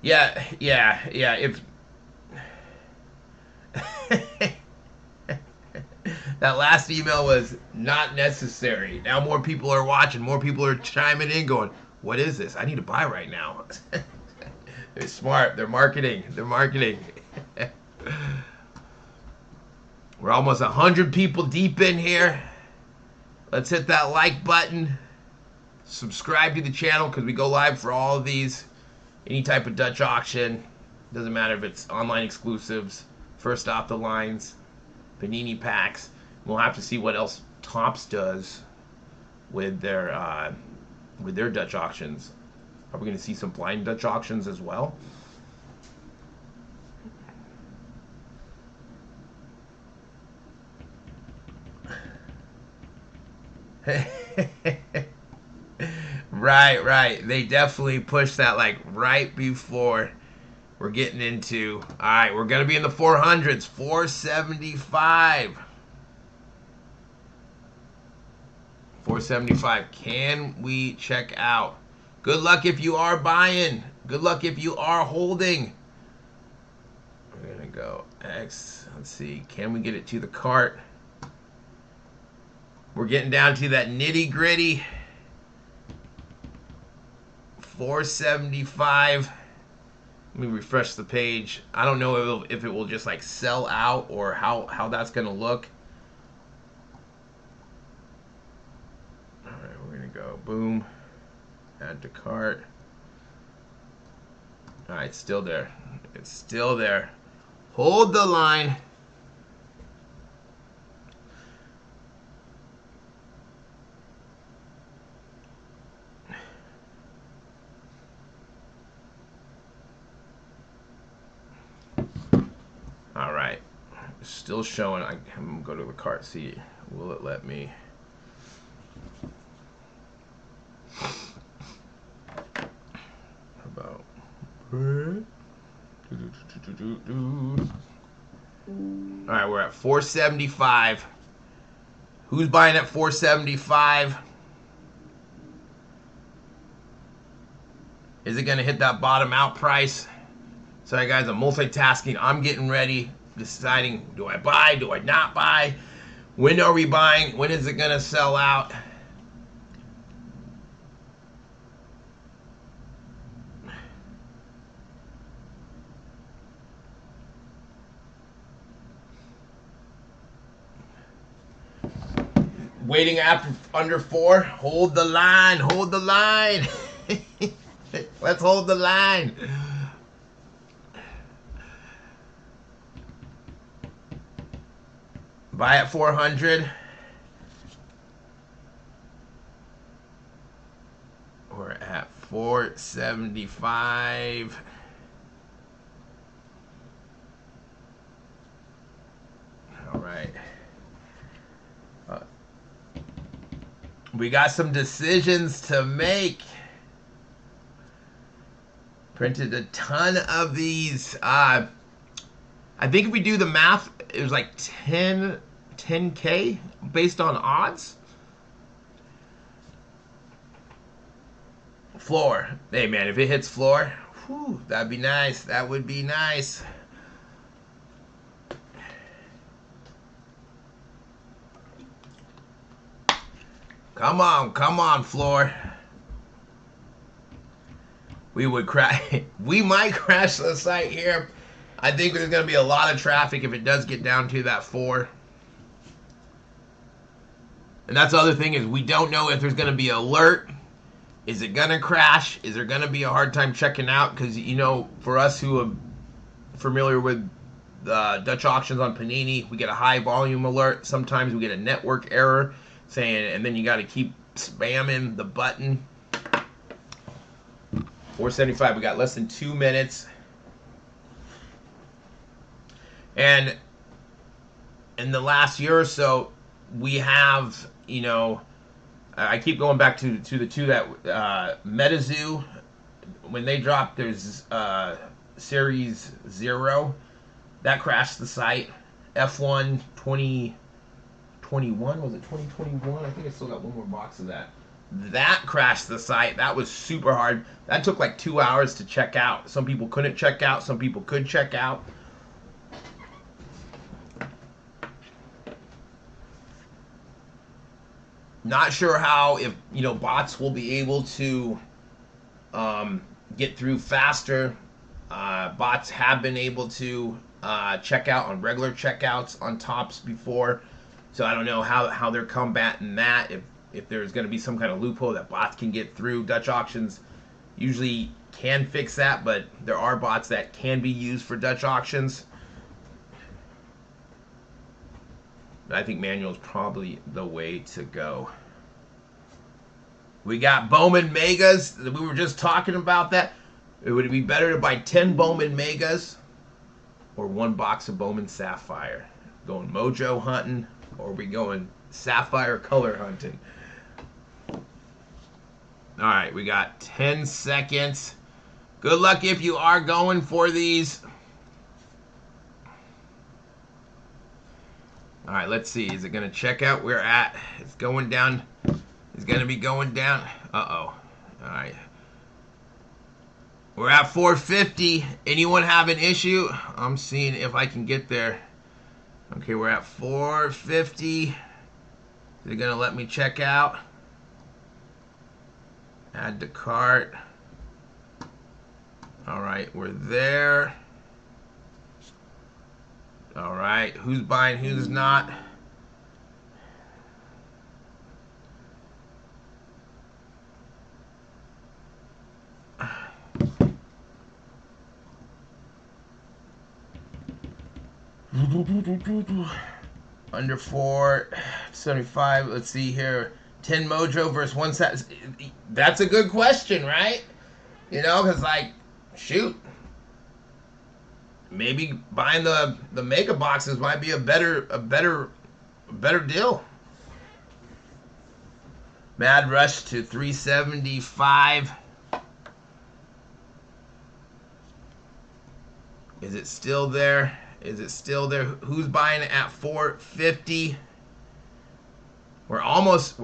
Yeah. If that last email was not necessary. Now more people are watching. More people are chiming in, going, "What is this? I need to buy right now." They're smart. They're marketing. We're almost 100 people deep in here. Let's hit that like button. Subscribe to the channel because we go live for all of these. Any type of Dutch auction. Doesn't matter if it's online exclusives, first off the lines, Panini packs. We'll have to see what else Topps does with their Dutch auctions. Are we going to see some blind Dutch auctions as well? Right. They definitely push that like right before we're getting into. All right, we're going to be in the 400s, 475. 475. Can we check out? Good luck if you are buying. Good luck if you are holding. We're going to go X. Let's see. Can we get it to the cart? We're getting down to that nitty gritty. 475. Let me refresh the page. I don't know if it will just like sell out or how that's going to look. All right, we're going to go boom. Add to cart. All right, it's still there. It's still there. Hold the line. All right, still showing. I'm gonna go to the cart. See, will it let me? How about? All right, we're at 475. Who's buying at 475? Is it gonna hit that bottom out price? Sorry guys, I'm multitasking. I'm getting ready, deciding, do I buy, do I not buy? When are we buying? When is it going to sell out? Waiting after under 4. Hold the line. Hold the line. Let's hold the line. Buy at 400. We're at 475. All right. We got some decisions to make. Printed a ton of these. I think if we do the math, it was like 10K based on odds. Floor. Hey man, if it hits floor, whew, that'd be nice. That would be nice. Come on, floor. We would crash. We might crash the site here. I think there's going to be a lot of traffic if it does get down to that 4. And that's the other thing is we don't know if there's going to be an alert. Is it going to crash? Is there going to be a hard time checking out? Because, you know, for us who are familiar with Dutch auctions on Panini, we get a high volume alert. Sometimes we get a network error saying, and then you got to keep spamming the button. 475, we got less than 2 minutes. And in the last year or so, we have, you know, I keep going back to the two that MetaZoo, when they dropped there's Series 0, that crashed the site. F1 2021, was it 2021? I think I still got one more box of that. That crashed the site. That was super hard. That took like 2 hours to check out. Some people couldn't check out. Some people could check out. Not sure how, if, you know, bots will be able to get through faster. Bots have been able to check out on regular checkouts on Topps before. So I don't know how they're combating that. If there's going to be some kind of loophole that bots can get through. Dutch auctions usually can fix that, but there are bots that can be used for Dutch auctions. But I think manual is probably the way to go. We got Bowman Megas. We were just talking about that. Would it be better to buy 10 Bowman Megas or one box of Bowman Sapphire? Going Mojo hunting, or are we going Sapphire color hunting? All right, we got 10 seconds. Good luck if you are going for these. All right, let's see. Is it going to check out? We're at. It's going down. It's going to be going down. Uh-oh. All right. We're at 450. Anyone have an issue? I'm seeing if I can get there. Okay, we're at 450. Is it going to let me check out? Add to cart. All right, we're there. All right, who's buying, who's not? Under 475. Let's see here. 10 Mojo versus 1 set. That's a good question, right? You know, because, like, shoot. Maybe buying the mega boxes might be a better deal. Mad Rush to 375. Is it still there? Is it still there? Who's buying it at 450? We're almost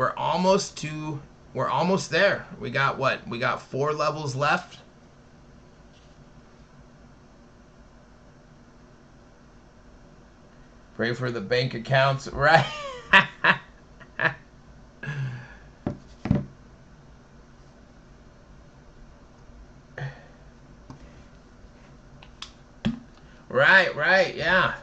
there. We got what? We got 4 levels left. Pray for the bank accounts, right? Right, yeah.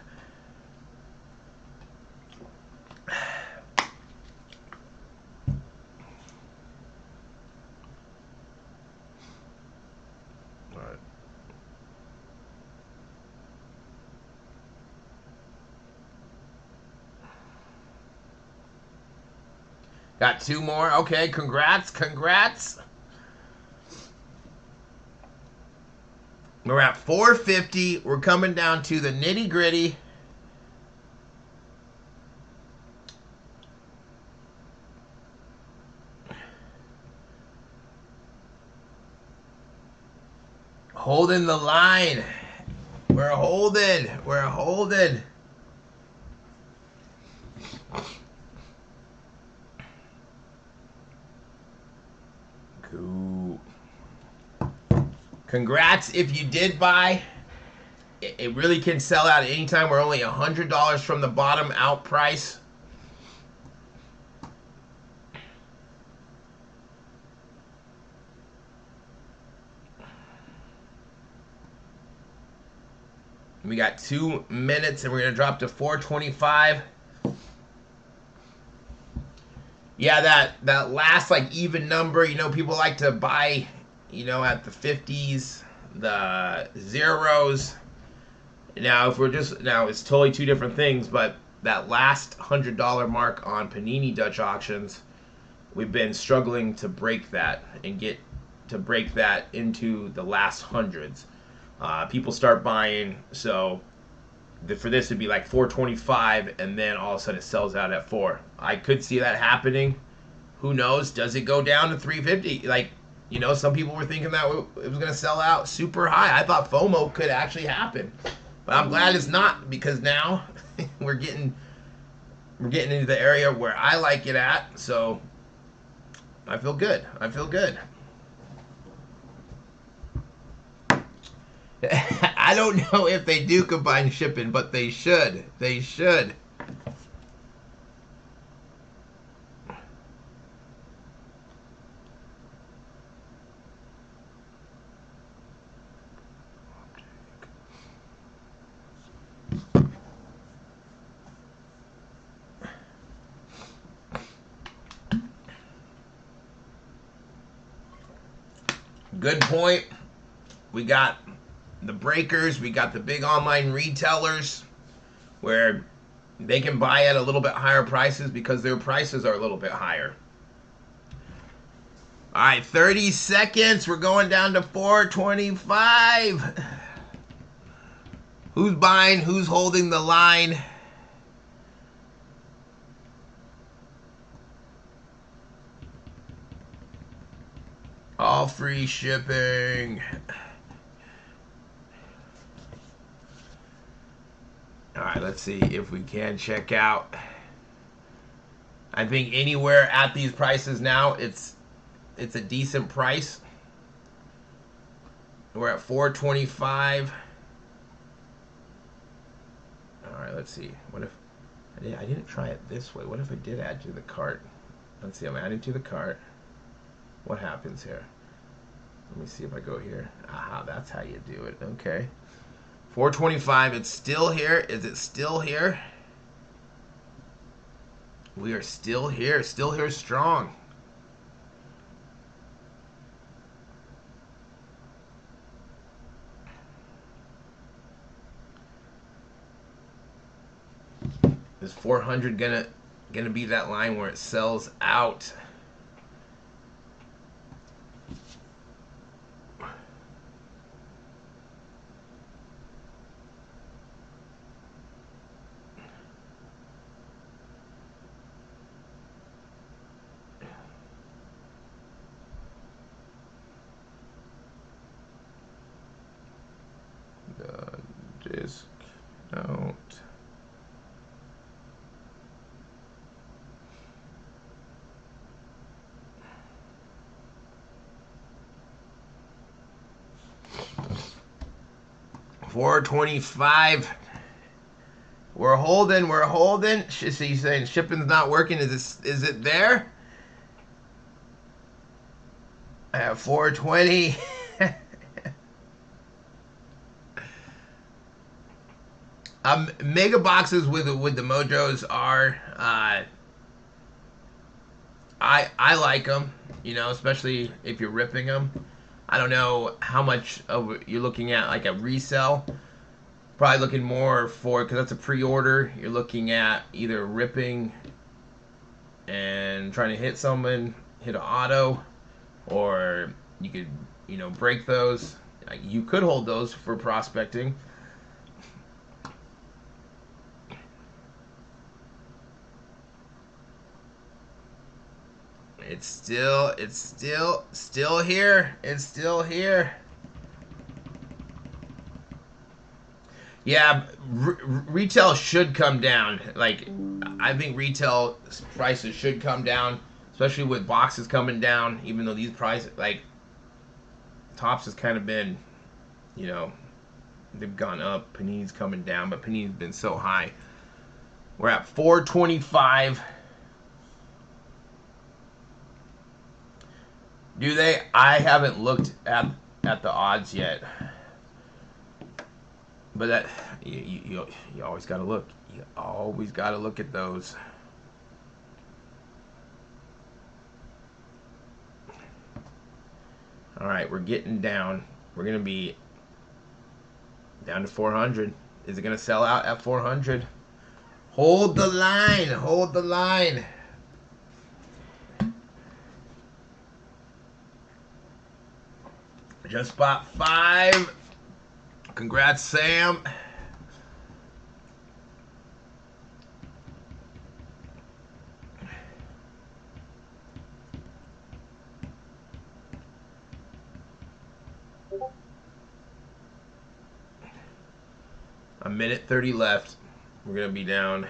All right. Got 2 more. Okay, congrats. We're at 450. We're coming down to the nitty gritty. Holding the line. We're holding. Cool. Congrats if you did buy. It really can sell out at any time. We're only $100 from the bottom out price. We got 2 minutes and we're going to drop to 425. Yeah, that last like even number, you know, people like to buy, you know, at the 50s, the zeros. Now, if we're just, now it's totally 2 different things, but that last $100 mark on Panini Dutch auctions, we've been struggling to break that and get to break that into the last hundreds. People start buying, so for this it'd be like 425, and then all of a sudden it sells out at 4. I could see that happening. Who knows? Does it go down to 350? Like, you know, some people were thinking that it was going to sell out super high. I thought FOMO could actually happen, but I'm glad it's not, because now we're getting into the area where I like it at. So I feel good. I don't know if they do combine shipping, but they should. Good point. We got the breakers. We got the big online retailers where they can buy at a little bit higher prices because their prices are a little bit higher. All right, 30 seconds. We're going down to 425. Who's buying? Who's holding the line? All free shipping. All right, let's see if we can check out. I think anywhere at these prices now, it's a decent price. We're at 425. All right, let's see. What if I didn't try it this way? What if I did add to the cart? Let's see. I'm adding to the cart. What happens here? Let me see if I go here. Aha, that's how you do it. Okay. 425. It's still here. Is it still here? We are still here. Still here strong. Is 400 gonna be that line where it sells out? Discount. $425. We're holding. We're holding. So you saying shipping's not working? Is it there? I have 420. Mega boxes with the Mojos are I like them, you know, especially if you're ripping them. I don't know how much of you're looking at like a resell. Probably looking more for, because that's a pre-order. You're looking at either ripping and trying to hit someone, hit an auto, or you could, you know, break those. You could hold those for prospecting. It's still here. It's still here. Yeah, retail should come down. Like, I think retail prices should come down, especially with boxes coming down. Even though these prices, like, Tops has kind of been, you know, they've gone up. Panini's coming down, but Panini's been so high. We're at 425. Do they? I haven't looked at the odds yet. But that you always got to look. You always got to look at those. All right, we're getting down. We're going to be down to 400. Is it going to sell out at 400? Hold the line. Hold the line. Just bought 5. Congrats, Sam. A minute 30 left. We're going to be down.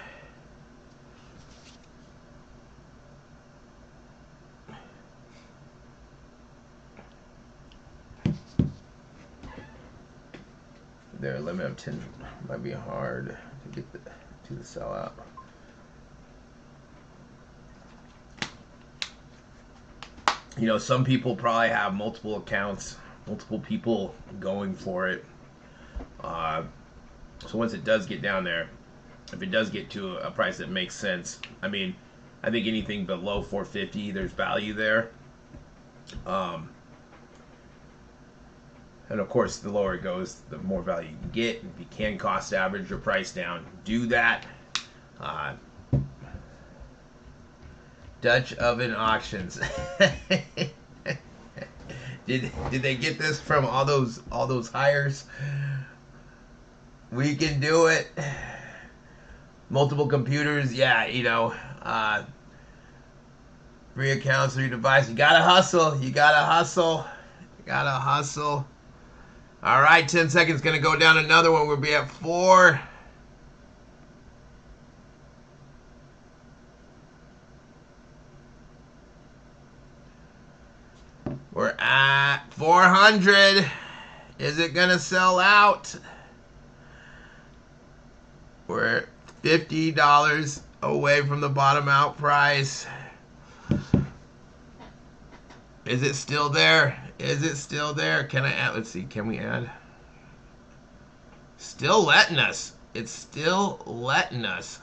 Their limit of 10 might be hard to get to the sellout. You know, some people probably have multiple accounts, multiple people going for it. So once it does get down there, if it does get to a price that makes sense, I mean, I think anything below 450, there's value there. And of course, the lower it goes, the more value you can get. If you can cost average your price down, do that. Uh, Dutch oven auctions. Did they get this from all those hires? We can do it. Multiple computers, yeah, free accounts, 3 devices. You gotta hustle. You gotta hustle. You gotta hustle. All right, 10 seconds. Gonna go down another one. We'll be at 4. We're at 400. Is it gonna sell out? We're $50 away from the bottom out price. Is it still there? Is it still there? Can I add? Let's see. Can we add? Still letting us. It's still letting us.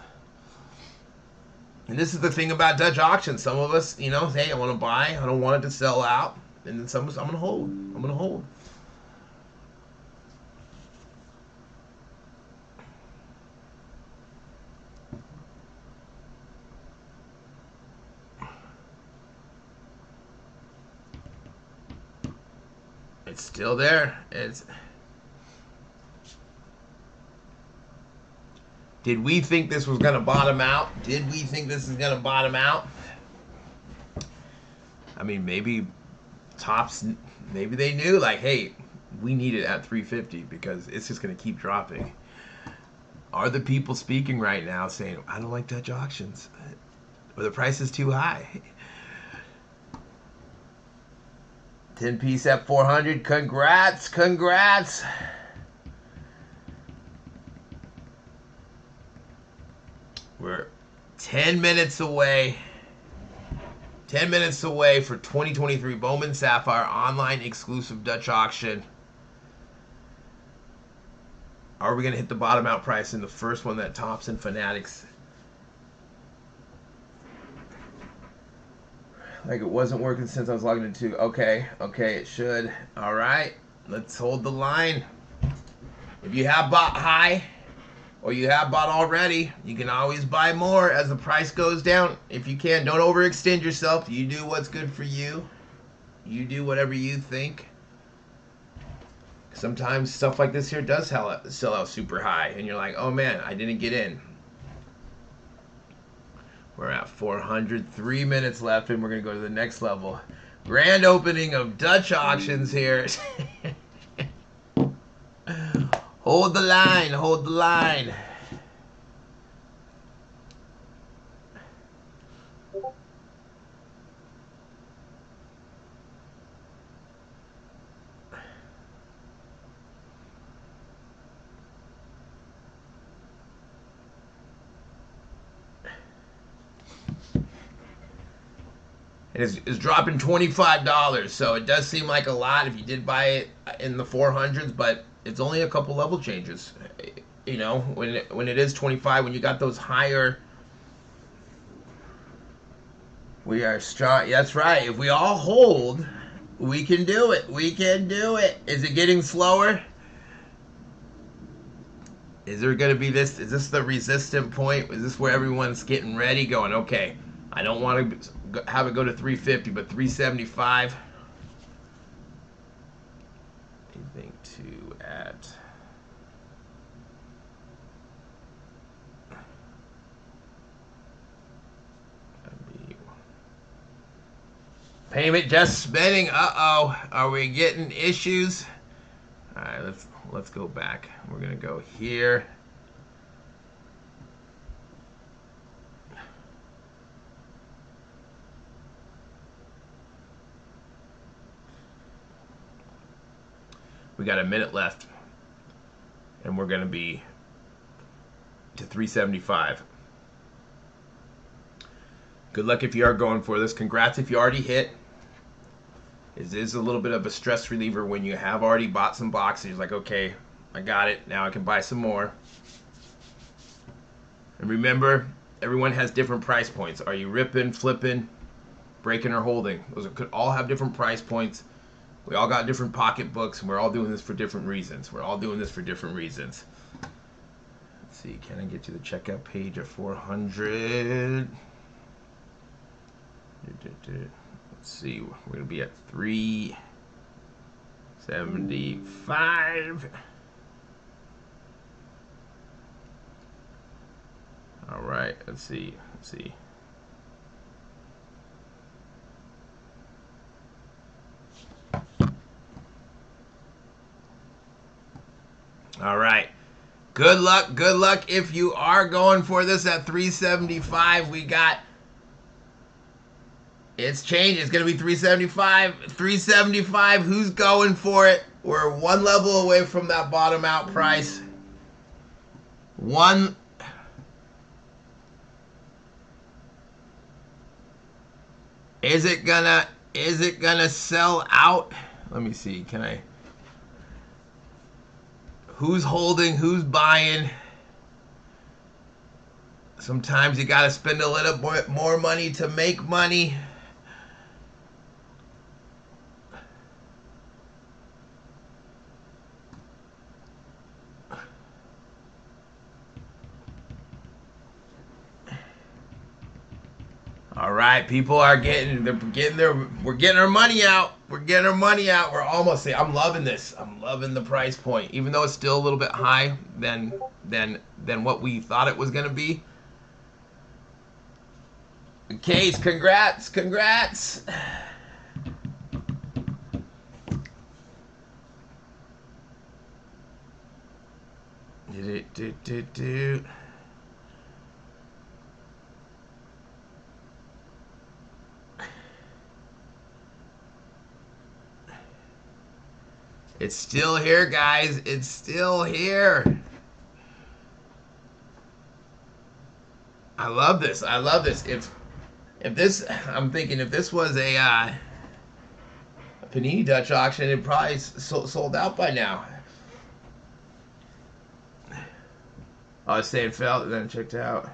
And this is the thing about Dutch auctions. Some of us, hey, I want to buy. I don't want it to sell out. And then some of us, I'm going to hold. I'm going to hold. It's still there. Did we think this was going to bottom out? Did we think this is going to bottom out? I mean, maybe Tops, maybe they knew, like, hey, we need it at 350 because it's just going to keep dropping. Are the people speaking right now saying, I don't like Dutch auctions, or the price is too high? 10 piece at 400. Congrats, congrats. We're 10 minutes away. 10 minutes away for 2023 Bowman Sapphire online exclusive Dutch auction. Are we going to hit the bottom out price in the first one that Tops and Fanatics? Like it wasn't working since I was logging into. Okay, it should. All right, let's hold the line. If you have bought high or you have bought already, you can always buy more as the price goes down. If you can, don't overextend yourself. You do what's good for you. You do whatever you think. Sometimes stuff like this here does sell out super high, and you're like, oh man, I didn't get in. We're at 400, 3 minutes left, and we're going to go to the next level. Grand opening of Dutch auctions here. Hold the line, hold the line. It's dropping $25, so it does seem like a lot if you did buy it in the 400s, but it's only a couple level changes. When it is 25, when you got those higher, we are strong. That's right. If we all hold, we can do it. We can do it. Is it getting slower? Is there going to be this? Is this the resistant point? Is this where everyone's getting ready, going, okay, I don't want to have it go to 350, but 375. Anything to add? Payment just spinning. Uh-oh. Are we getting issues? All right, let's go back. We're going to go here. We got a minute left, and we're going to be to 375. Good luck if you are going for this. Congrats if you already hit. It is a little bit of a stress reliever when you have already bought some boxes. You're like, okay, I got it. Now I can buy some more. And remember, everyone has different price points. Are you ripping, flipping, breaking, or holding? Those could all have different price points. We all got different pocketbooks, and we're all doing this for different reasons. We're all doing this for different reasons. Let's see, can I get to the checkout page at 400? Let's see, we're going to be at 375. All right, let's see. All right. Good luck if you are going for this at 375. We got, it's changed. It's going to be 375. 375. Who's going for it? We're one level away from that bottom out price. One. Is it gonna sell out? Let me see. Can I? Who's holding? Who's buying? Sometimes you gotta spend a little bit more money to make money. All right, people are we're getting our money out. We're almost there. I'm loving this. I'm loving the price point, even though it's still a little bit high than what we thought it was gonna be. Case, congrats. It's still here, guys. It's still here. I love this. If this, I'm thinking if this was a Panini Dutch auction, it probably sold out by now. I was saying fell, then checked out.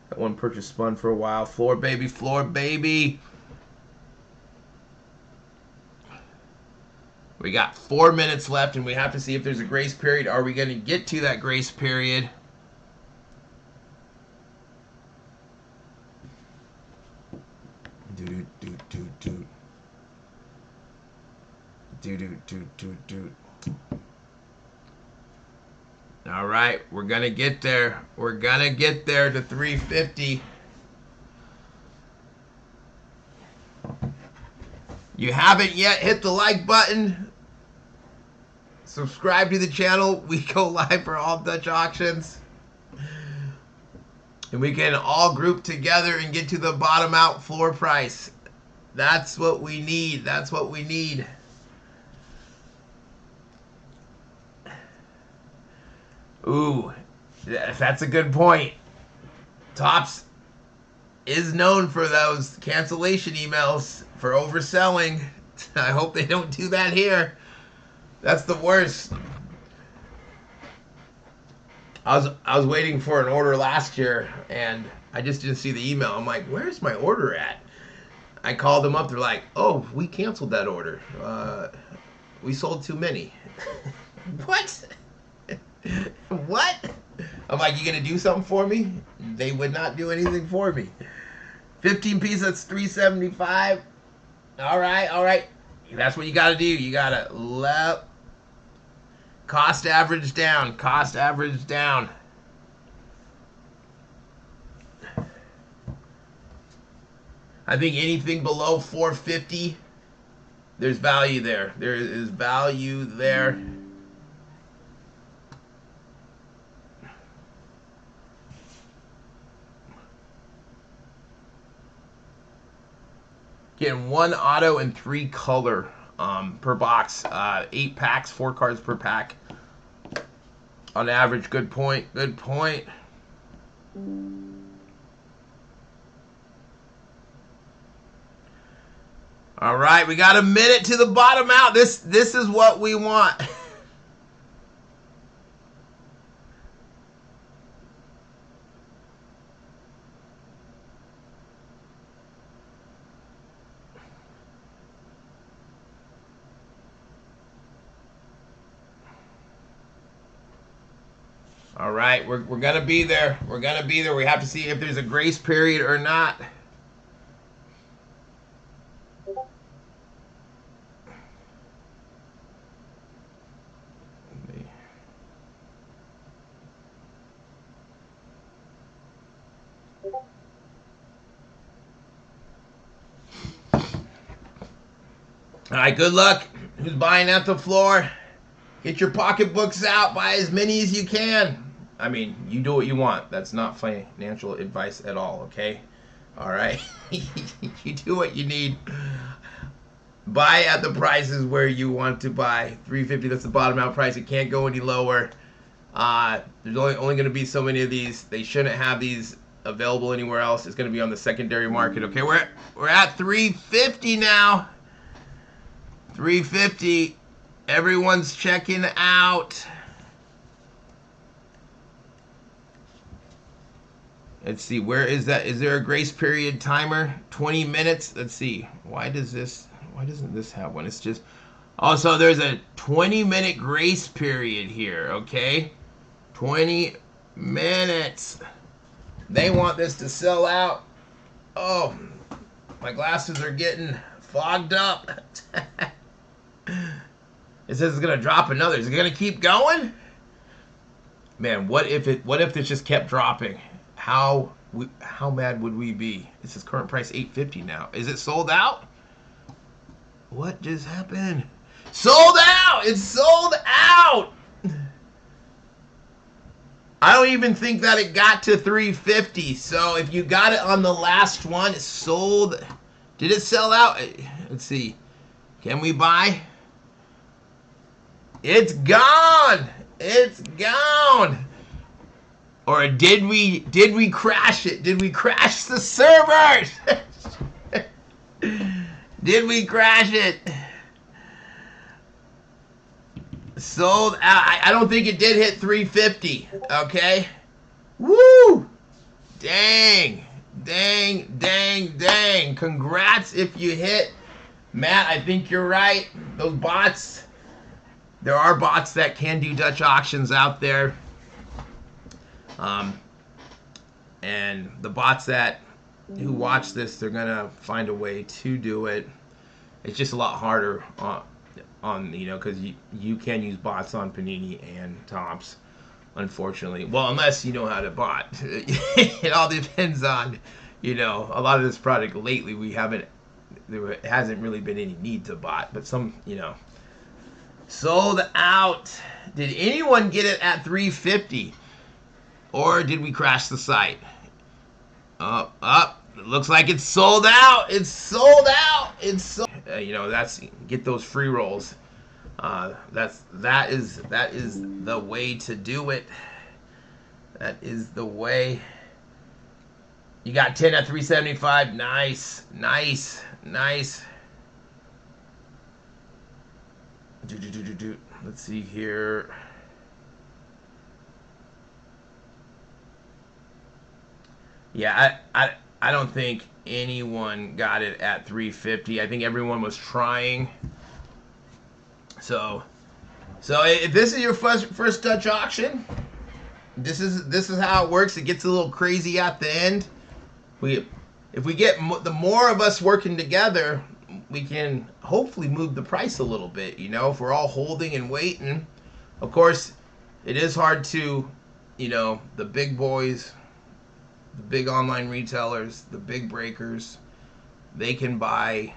That one purchase spun for a while. Floor baby. We got 4 minutes left, and we have to see if there's a grace period. Are we going to get to that grace period? All right, we're going to get there. We're going to get there to 350. You haven't yet hit the like button. Subscribe to the channel. We go live for all Dutch auctions. And we can all group together and get to the bottom out floor price. That's what we need. Ooh, that's a good point. Topps is known for those cancellation emails for overselling. I hope they don't do that here. That's the worst. I was waiting for an order last year, and I just didn't see the email. I'm like, where's my order at? I called them up. They're like, oh, we canceled that order. We sold too many. What? What? I'm like, you gonna do something for me? They would not do anything for me. 15 pieces, that's $375. All right. That's what you gotta do. You gotta cost average down. I think anything below 450, there's value there. There is value there. Getting 1 auto and 3 color per box. 8 packs, 4 cards per pack. On average, good point. All right, we got a minute to the bottom out. This is what we want. All right, we're gonna be there. We're gonna be there. We have to see if there's a grace period or not. All right, good luck. Who's buying at the floor? Get your pocketbooks out. Buy as many as you can. I mean, you do what you want. That's not financial advice at all, okay? All right? You do what you need. Buy at the prices where you want to buy. $3.50, that's the bottom out price. It can't go any lower. There's only going to be so many of these. They shouldn't have these available anywhere else. It's going to be on the secondary market, okay? We're at $3.50 now. $3.50. Everyone's checking out. Let's see, where is that? Is there a grace period timer? 20 minutes? Let's see. Why doesn't this have one? It's just, also there's a 20-minute grace period here, okay? 20 minutes. They want this to sell out. Oh, my glasses are getting fogged up. It says it's gonna drop another. Is it gonna keep going? Man, what if this just kept dropping? How mad would we be? This is current price $8.50 now. Is it sold out? What just happened? Sold out! It's sold out! I don't even think that it got to $3.50. So if you got it on the last one, it's sold. Did it sell out? Let's see. Can we buy? It's gone. It's gone. Or did we crash it? Did we crash the servers? Did we crash it? Sold out. I don't think it did hit $3.50. Okay. Woo! Dang. Dang, dang, dang. Congrats if you hit. Matt, I think you're right. Those bots, there are bots that can do Dutch auctions out there. And the bots who watch this, they're going to find a way to do it. It's just a lot harder on because you can use bots on Panini and Topps, unfortunately. Well, unless you know how to bot. It all depends on, a lot of this product lately there hasn't really been any need to bot, but some, sold out. Did anyone get it at $3.50? Or did we crash the site? It looks like it's sold out. It's sold out. It's sold. That's, get those free rolls. That is the way to do it. That is the way. You got 10 at $3.75. Nice, nice, nice. Let's see here. Yeah, I don't think anyone got it at $3.50. I think everyone was trying. So if this is your first Dutch auction, this is how it works. It gets a little crazy at the end. If we get the more of us working together, we can hopefully move the price a little bit. If we're all holding and waiting. Of course, it is hard to, the big boys, the big online retailers, the big breakers, they can buy,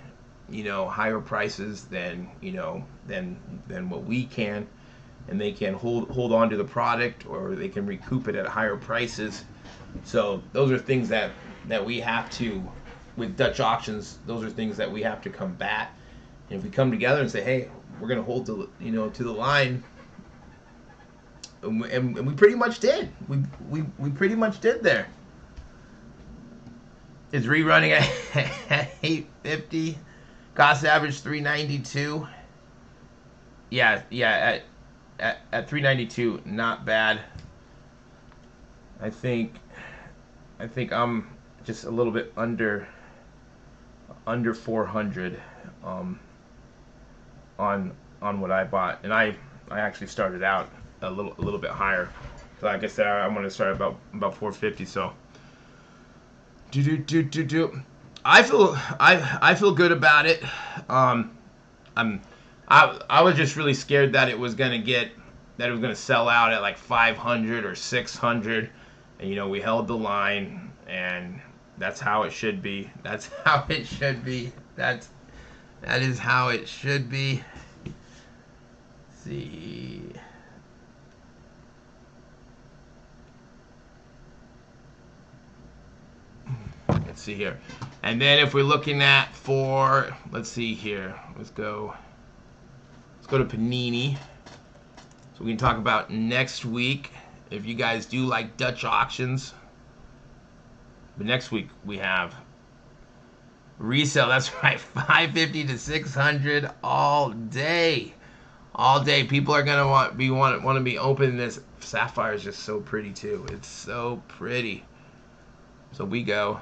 higher prices than what we can, and they can hold on to the product, or they can recoup it at higher prices. So those are things that we have to, with Dutch auctions, those are things that we have to combat. And if we come together and say, hey, we're going to hold to the line, and we pretty much did. We pretty much did there. It's rerunning at $8.50. Cost average $3.92. Yeah. At $3.92, not bad. I think I'm just a little bit under 400 on what I bought, and I actually started out a little bit higher. So like I said, I'm gonna start about 450. So do. I feel good about it. Um, I was just really scared that it was gonna sell out at like 500 or 600, and we held the line, and that's how it should be. That's how it should be. That is how it should be. Let's see. Let's see here. And then if we're looking at let's see here. Let's go to Panini. So we can talk about next week. If you guys do like Dutch auctions. But next week we have resale. That's right, 550 to 600 all day. All day. People are gonna want to be opening this. Sapphire is just so pretty too. It's so pretty. So we go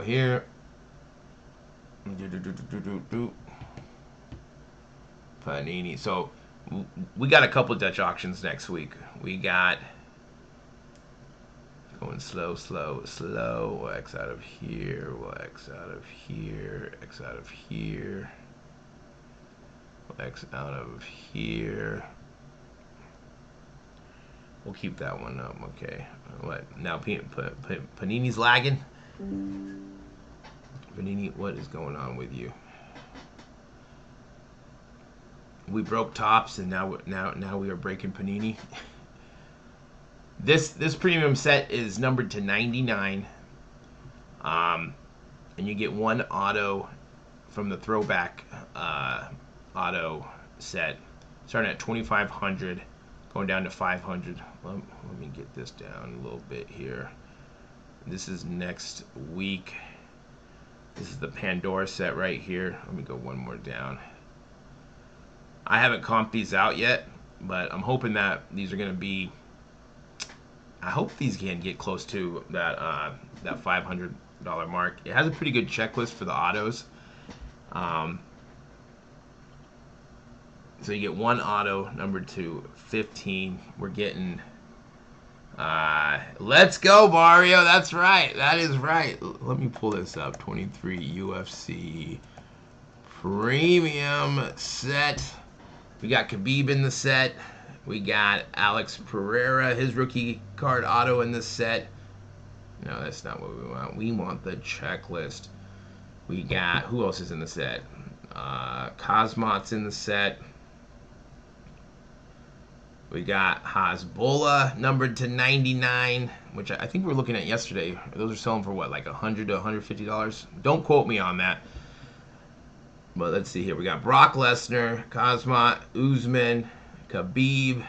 here. Panini. So we got a couple Dutch auctions next week. We got going slow. We'll X out of here. We'll X out of here. X out of here. We'll X out of here. We'll keep that one up. Okay. What now? Panini's lagging. Panini, what is going on with you? We broke tops, and now we are breaking Panini. This premium set is numbered to 99, and you get one auto from the throwback auto set, starting at 2,500, going down to 500. Let me get this down a little bit here. This is next week. This is the Pandora set right here. Let me go one more down. I haven't comped these out yet, but I'm hoping that these are going to be. I hope these can get close to that $500 mark. It has a pretty good checklist for the autos. So you get one auto, number 215. We're getting. Let's go, Mario. That's right. That is right. Let me pull this up. 23 UFC premium set. We got Khabib in the set. We got Alex Pereira, his rookie card auto in this set. No, that's not what we want. We want the checklist. We got, who else is in the set? Cosmot's in the set. We got Hasbulla, numbered to 99, which I think we were looking at yesterday. Those are selling for what, like $100 to $150? Don't quote me on that. But let's see here. We got Brock Lesnar, Cosmot, Usman, Khabib,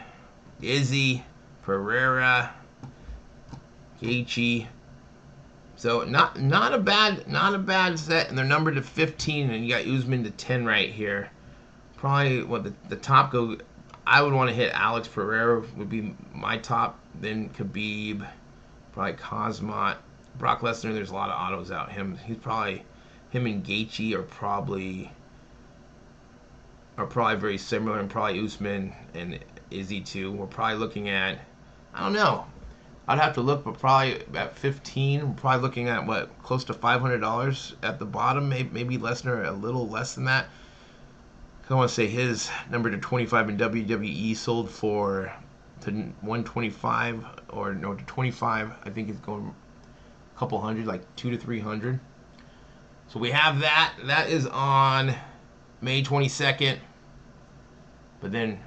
Izzy, Pereira, Gaethje. So not a bad set, and they're numbered to 15, and you got Usman to 10 right here. Probably what the top go. I would want to hit Alex Pereira would be my top, then Khabib, probably Cosmot, Brock Lesnar. There's a lot of autos out. Him and Gaethje are probably very similar, and probably Usman and Izzy too. We're probably looking at, I don't know, I'd have to look, but probably at 15. We're probably looking at what, close to $500 at the bottom, maybe Lesnar a little less than that. I want to say his number to 25 in WWE sold for to 125 or no to 25. I think it's going a couple hundred, like 200 to 300. So we have that. That is on May 22nd. But then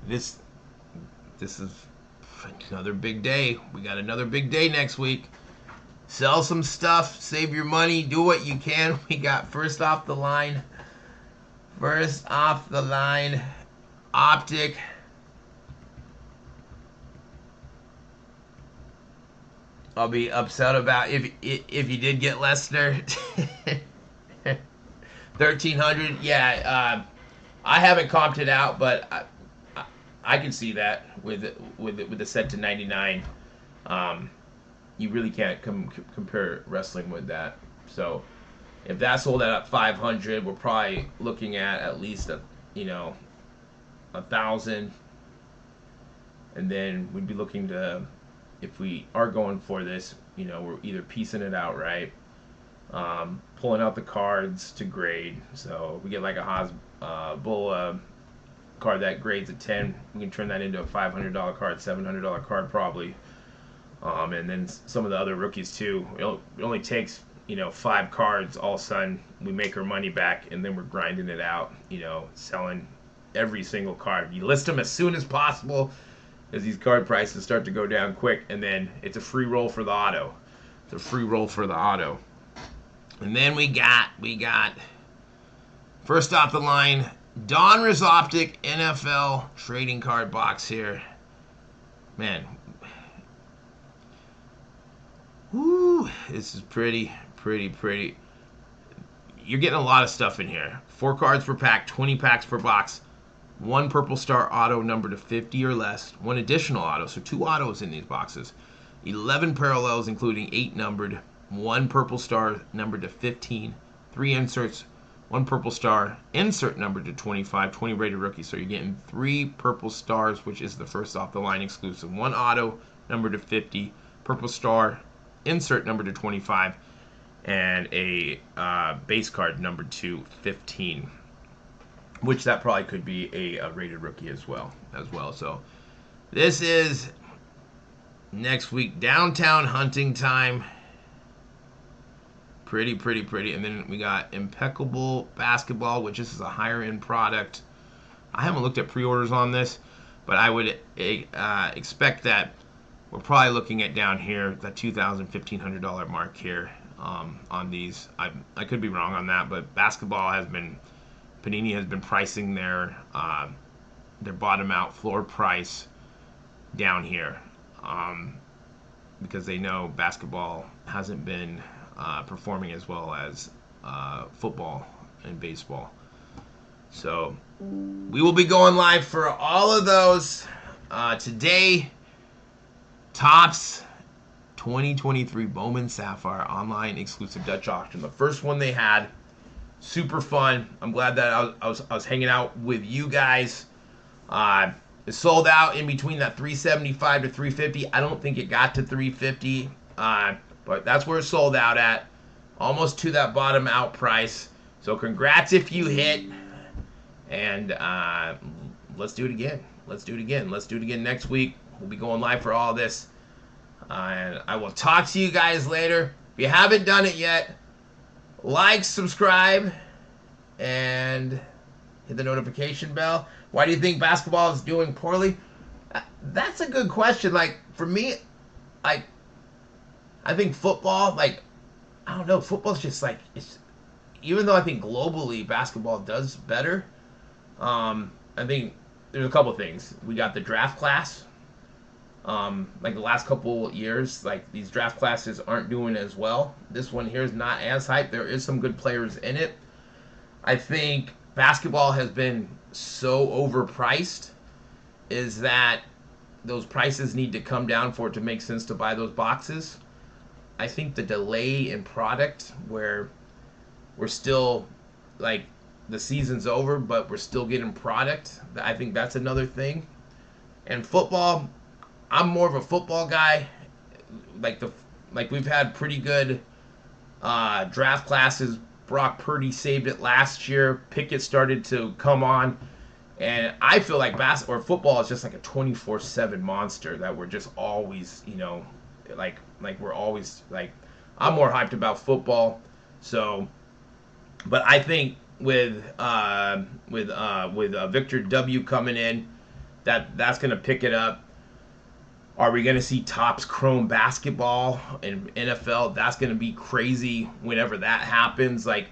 this is another big day. We got another big day next week. Sell some stuff, save your money, do what you can. We got first off the line, Optic. I'll be upset about if you did get Lesnar. 1,300. Yeah, I haven't comped it out, but I can see that with the set to 99. You really can't compare wrestling with that. So if that sold at 500, we're probably looking at least 1,000, and then we'd be looking to, if we are going for this, we're either piecing it out, right? Pulling out the cards to grade. So if we get like a Bull card that grades a 10, we can turn that into a $500 card, $700 card probably. And then some of the other rookies too. It only takes 5 cards. All of a sudden we make our money back, and then we're grinding it out. Selling every single card. You list them as soon as possible, as these card prices start to go down quick, and then it's a free roll for the auto. It's a free roll for the auto. And then we got first off the line, Donruss Optic NFL trading card box here. Man, whoo, this is pretty. You're getting a lot of stuff in here. 4 cards per pack, 20 packs per box. 1 Purple Star auto numbered to 50 or less. 1 additional auto, so 2 autos in these boxes. 11 parallels, including 8 numbered. 1 Purple Star numbered to 15. 3 inserts. 1 Purple Star insert numbered to 25. 20 rated rookies. So you're getting 3 Purple Stars, which is the first off the line exclusive. 1 auto numbered to 50. Purple Star insert numbered to 25. And a base card numbered to 15. Which that probably could be a rated rookie as well. So this is next week, downtown hunting time. Pretty. And then we got Impeccable Basketball, which this is a higher end product. I haven't looked at pre-orders on this, but I would expect that we're probably looking at down here the $2,000, $1,500 mark here on these. I could be wrong on that, but Panini has been pricing their bottom out floor price down here because they know basketball hasn't been performing as well as football and baseball. So we will be going live for all of those today. Topps 2023 Bowman Sapphire online exclusive Dutch auction. The first one they had. Super fun. I'm glad that I was hanging out with you guys. It sold out in between that 375 to 350. I don't think it got to 350, but that's where it sold out at. Almost to that bottom out price. So congrats if you hit. And let's do it again. Let's do it again next week. We'll be going live for all this. And I will talk to you guys later. If you haven't done it yet, like, subscribe, and hit the notification bell. Why do you think basketball is doing poorly? That's a good question. Like, for me, I think football, I don't know, football's just even though I think globally basketball does better, I think there's a couple things. We got the draft class. The last couple years, these draft classes aren't doing as well. This one here is not as hyped. There is some good players in it. I think basketball has been so overpriced is that those prices need to come down for it to make sense to buy those boxes. I think the delay in product where we're still the season's over, but we're still getting product. I think that's another thing. And football, I'm more of a football guy. We've had pretty good draft classes. Brock Purdy saved it last year. Pickett started to come on, and I feel like football is just like a 24/7 monster that we're just always, we're always I'm more hyped about football. So, but I think with Victor W coming in, that's gonna pick it up. Are we going to see Topps Chrome basketball in NFL? That's going to be crazy whenever that happens. I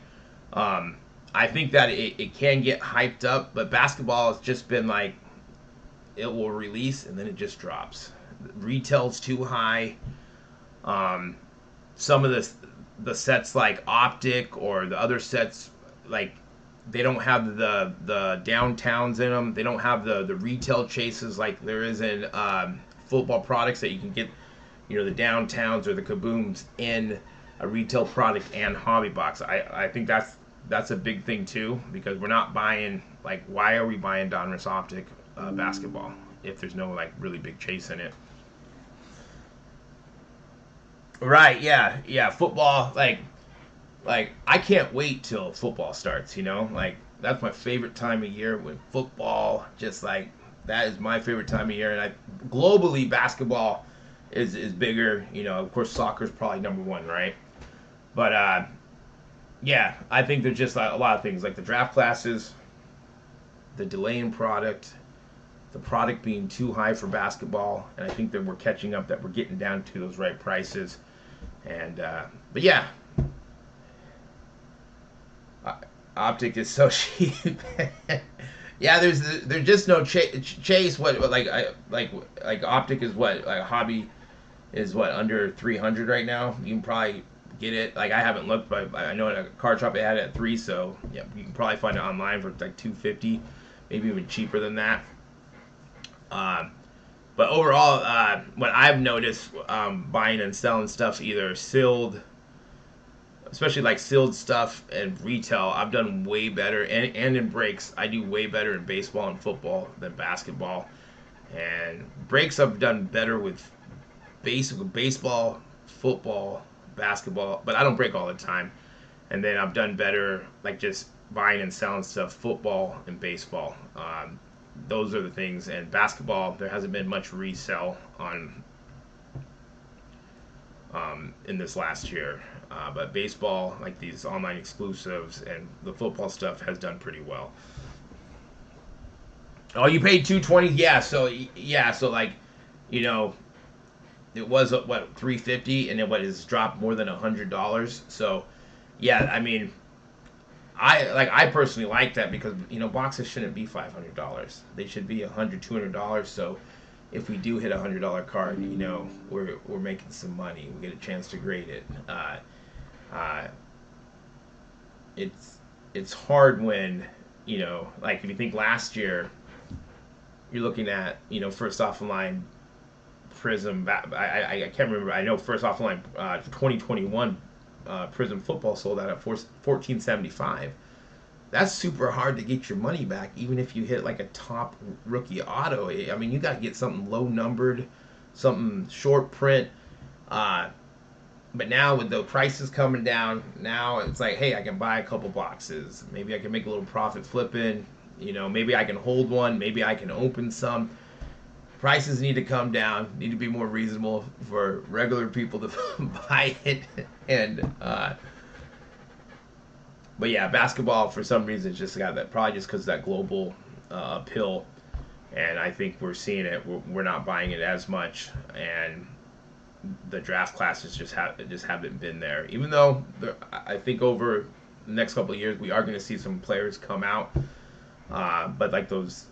think that it can get hyped up, but basketball has just been it will release and then it just drops. Retail's too high. Some of the sets like Optic or the other sets, they don't have the downtowns in them. They don't have the retail chases like there is in football products that you can get, the downtowns or the kabooms in a retail product and hobby box. I think that's that's a big thing too, because we're not buying, like, why are we buying Donruss Optic basketball if there's no like really big chase in it? Right, yeah, football, like I can't wait till football starts, like that's my favorite time of year when football, just like that is my favorite time of year. And globally basketball is bigger, of course soccer's probably number one, right? But yeah, I think there's just like a lot of things like the draft classes, the delay in product, the product being too high for basketball, and I think that we're catching up, that we're getting down to those right prices. And but yeah, Optic is so cheap. Yeah, there's just no chase. What like Optic is what, like Hobby is what, under 300 right now. You can probably get it. Like I haven't looked, but I know in a card shop they had it at 3. So yeah, you can probably find it online for like 250, maybe even cheaper than that. But overall, what I've noticed, buying and selling stuff, either sealed, especially like sealed stuff and retail, I've done way better. And in breaks, I do way better in baseball and football than basketball. And breaks I've done better with baseball, football, basketball, but I don't break all the time. And then I've done better like just buying and selling stuff, football and baseball. Those are the things. And basketball, there hasn't been much resell on in this last year. But baseball, like these online exclusives, and the football stuff has done pretty well. Oh, you paid $220? So like, it was what, $350, and it has dropped more than $100. So yeah, I mean, I personally like that, because boxes shouldn't be $500. They should be $100, $200. So if we do hit $100 card, we're making some money. We get a chance to grade it. It's hard when like if you think last year, you're looking at first off the line Prism. I can't remember. I know first off the line 2021 Prism football sold out at $14.75. That's super hard to get your money back, even if you hit like a top rookie auto. I mean, you got to get something low numbered, something short print. But now with the prices coming down, now it's like, hey, I can buy a couple boxes. Maybe I can make a little profit flipping. Maybe I can hold one. Maybe I can open some. Prices need to come down. Need to be more reasonable for regular people to buy it. And but yeah, basketball for some reason just got that. Probably just because of that global appeal. And I think we're seeing it. We're not buying it as much, and the draft classes just haven't been there. Even though I think over the next couple of years we are going to see some players come out, but like those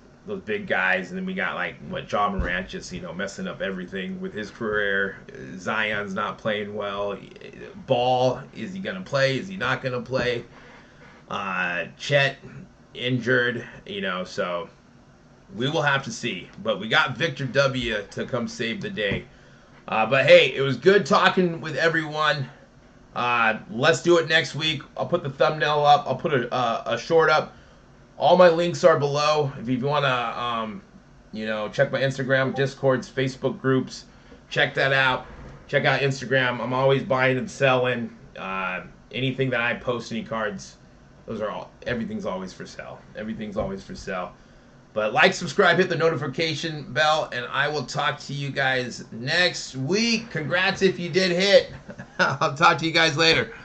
big guys, and then we got like what, Ja Morant just messing up everything with his career. Zion's not playing well. Ball, is he going to play? Is he not going to play? Chet injured, so we will have to see. But we got Victor W to come save the day. But hey, it was good talking with everyone. Let's do it next week. I'll put the thumbnail up. I'll put a short up. All my links are below. If you want to, check my Instagram, Discords, Facebook groups, check that out. Check out Instagram. I'm always buying and selling. Anything that I post, any cards, everything's always for sale. Everything's always for sale. But like, subscribe, hit the notification bell, and I will talk to you guys next week. Congrats if you did hit. I'll talk to you guys later.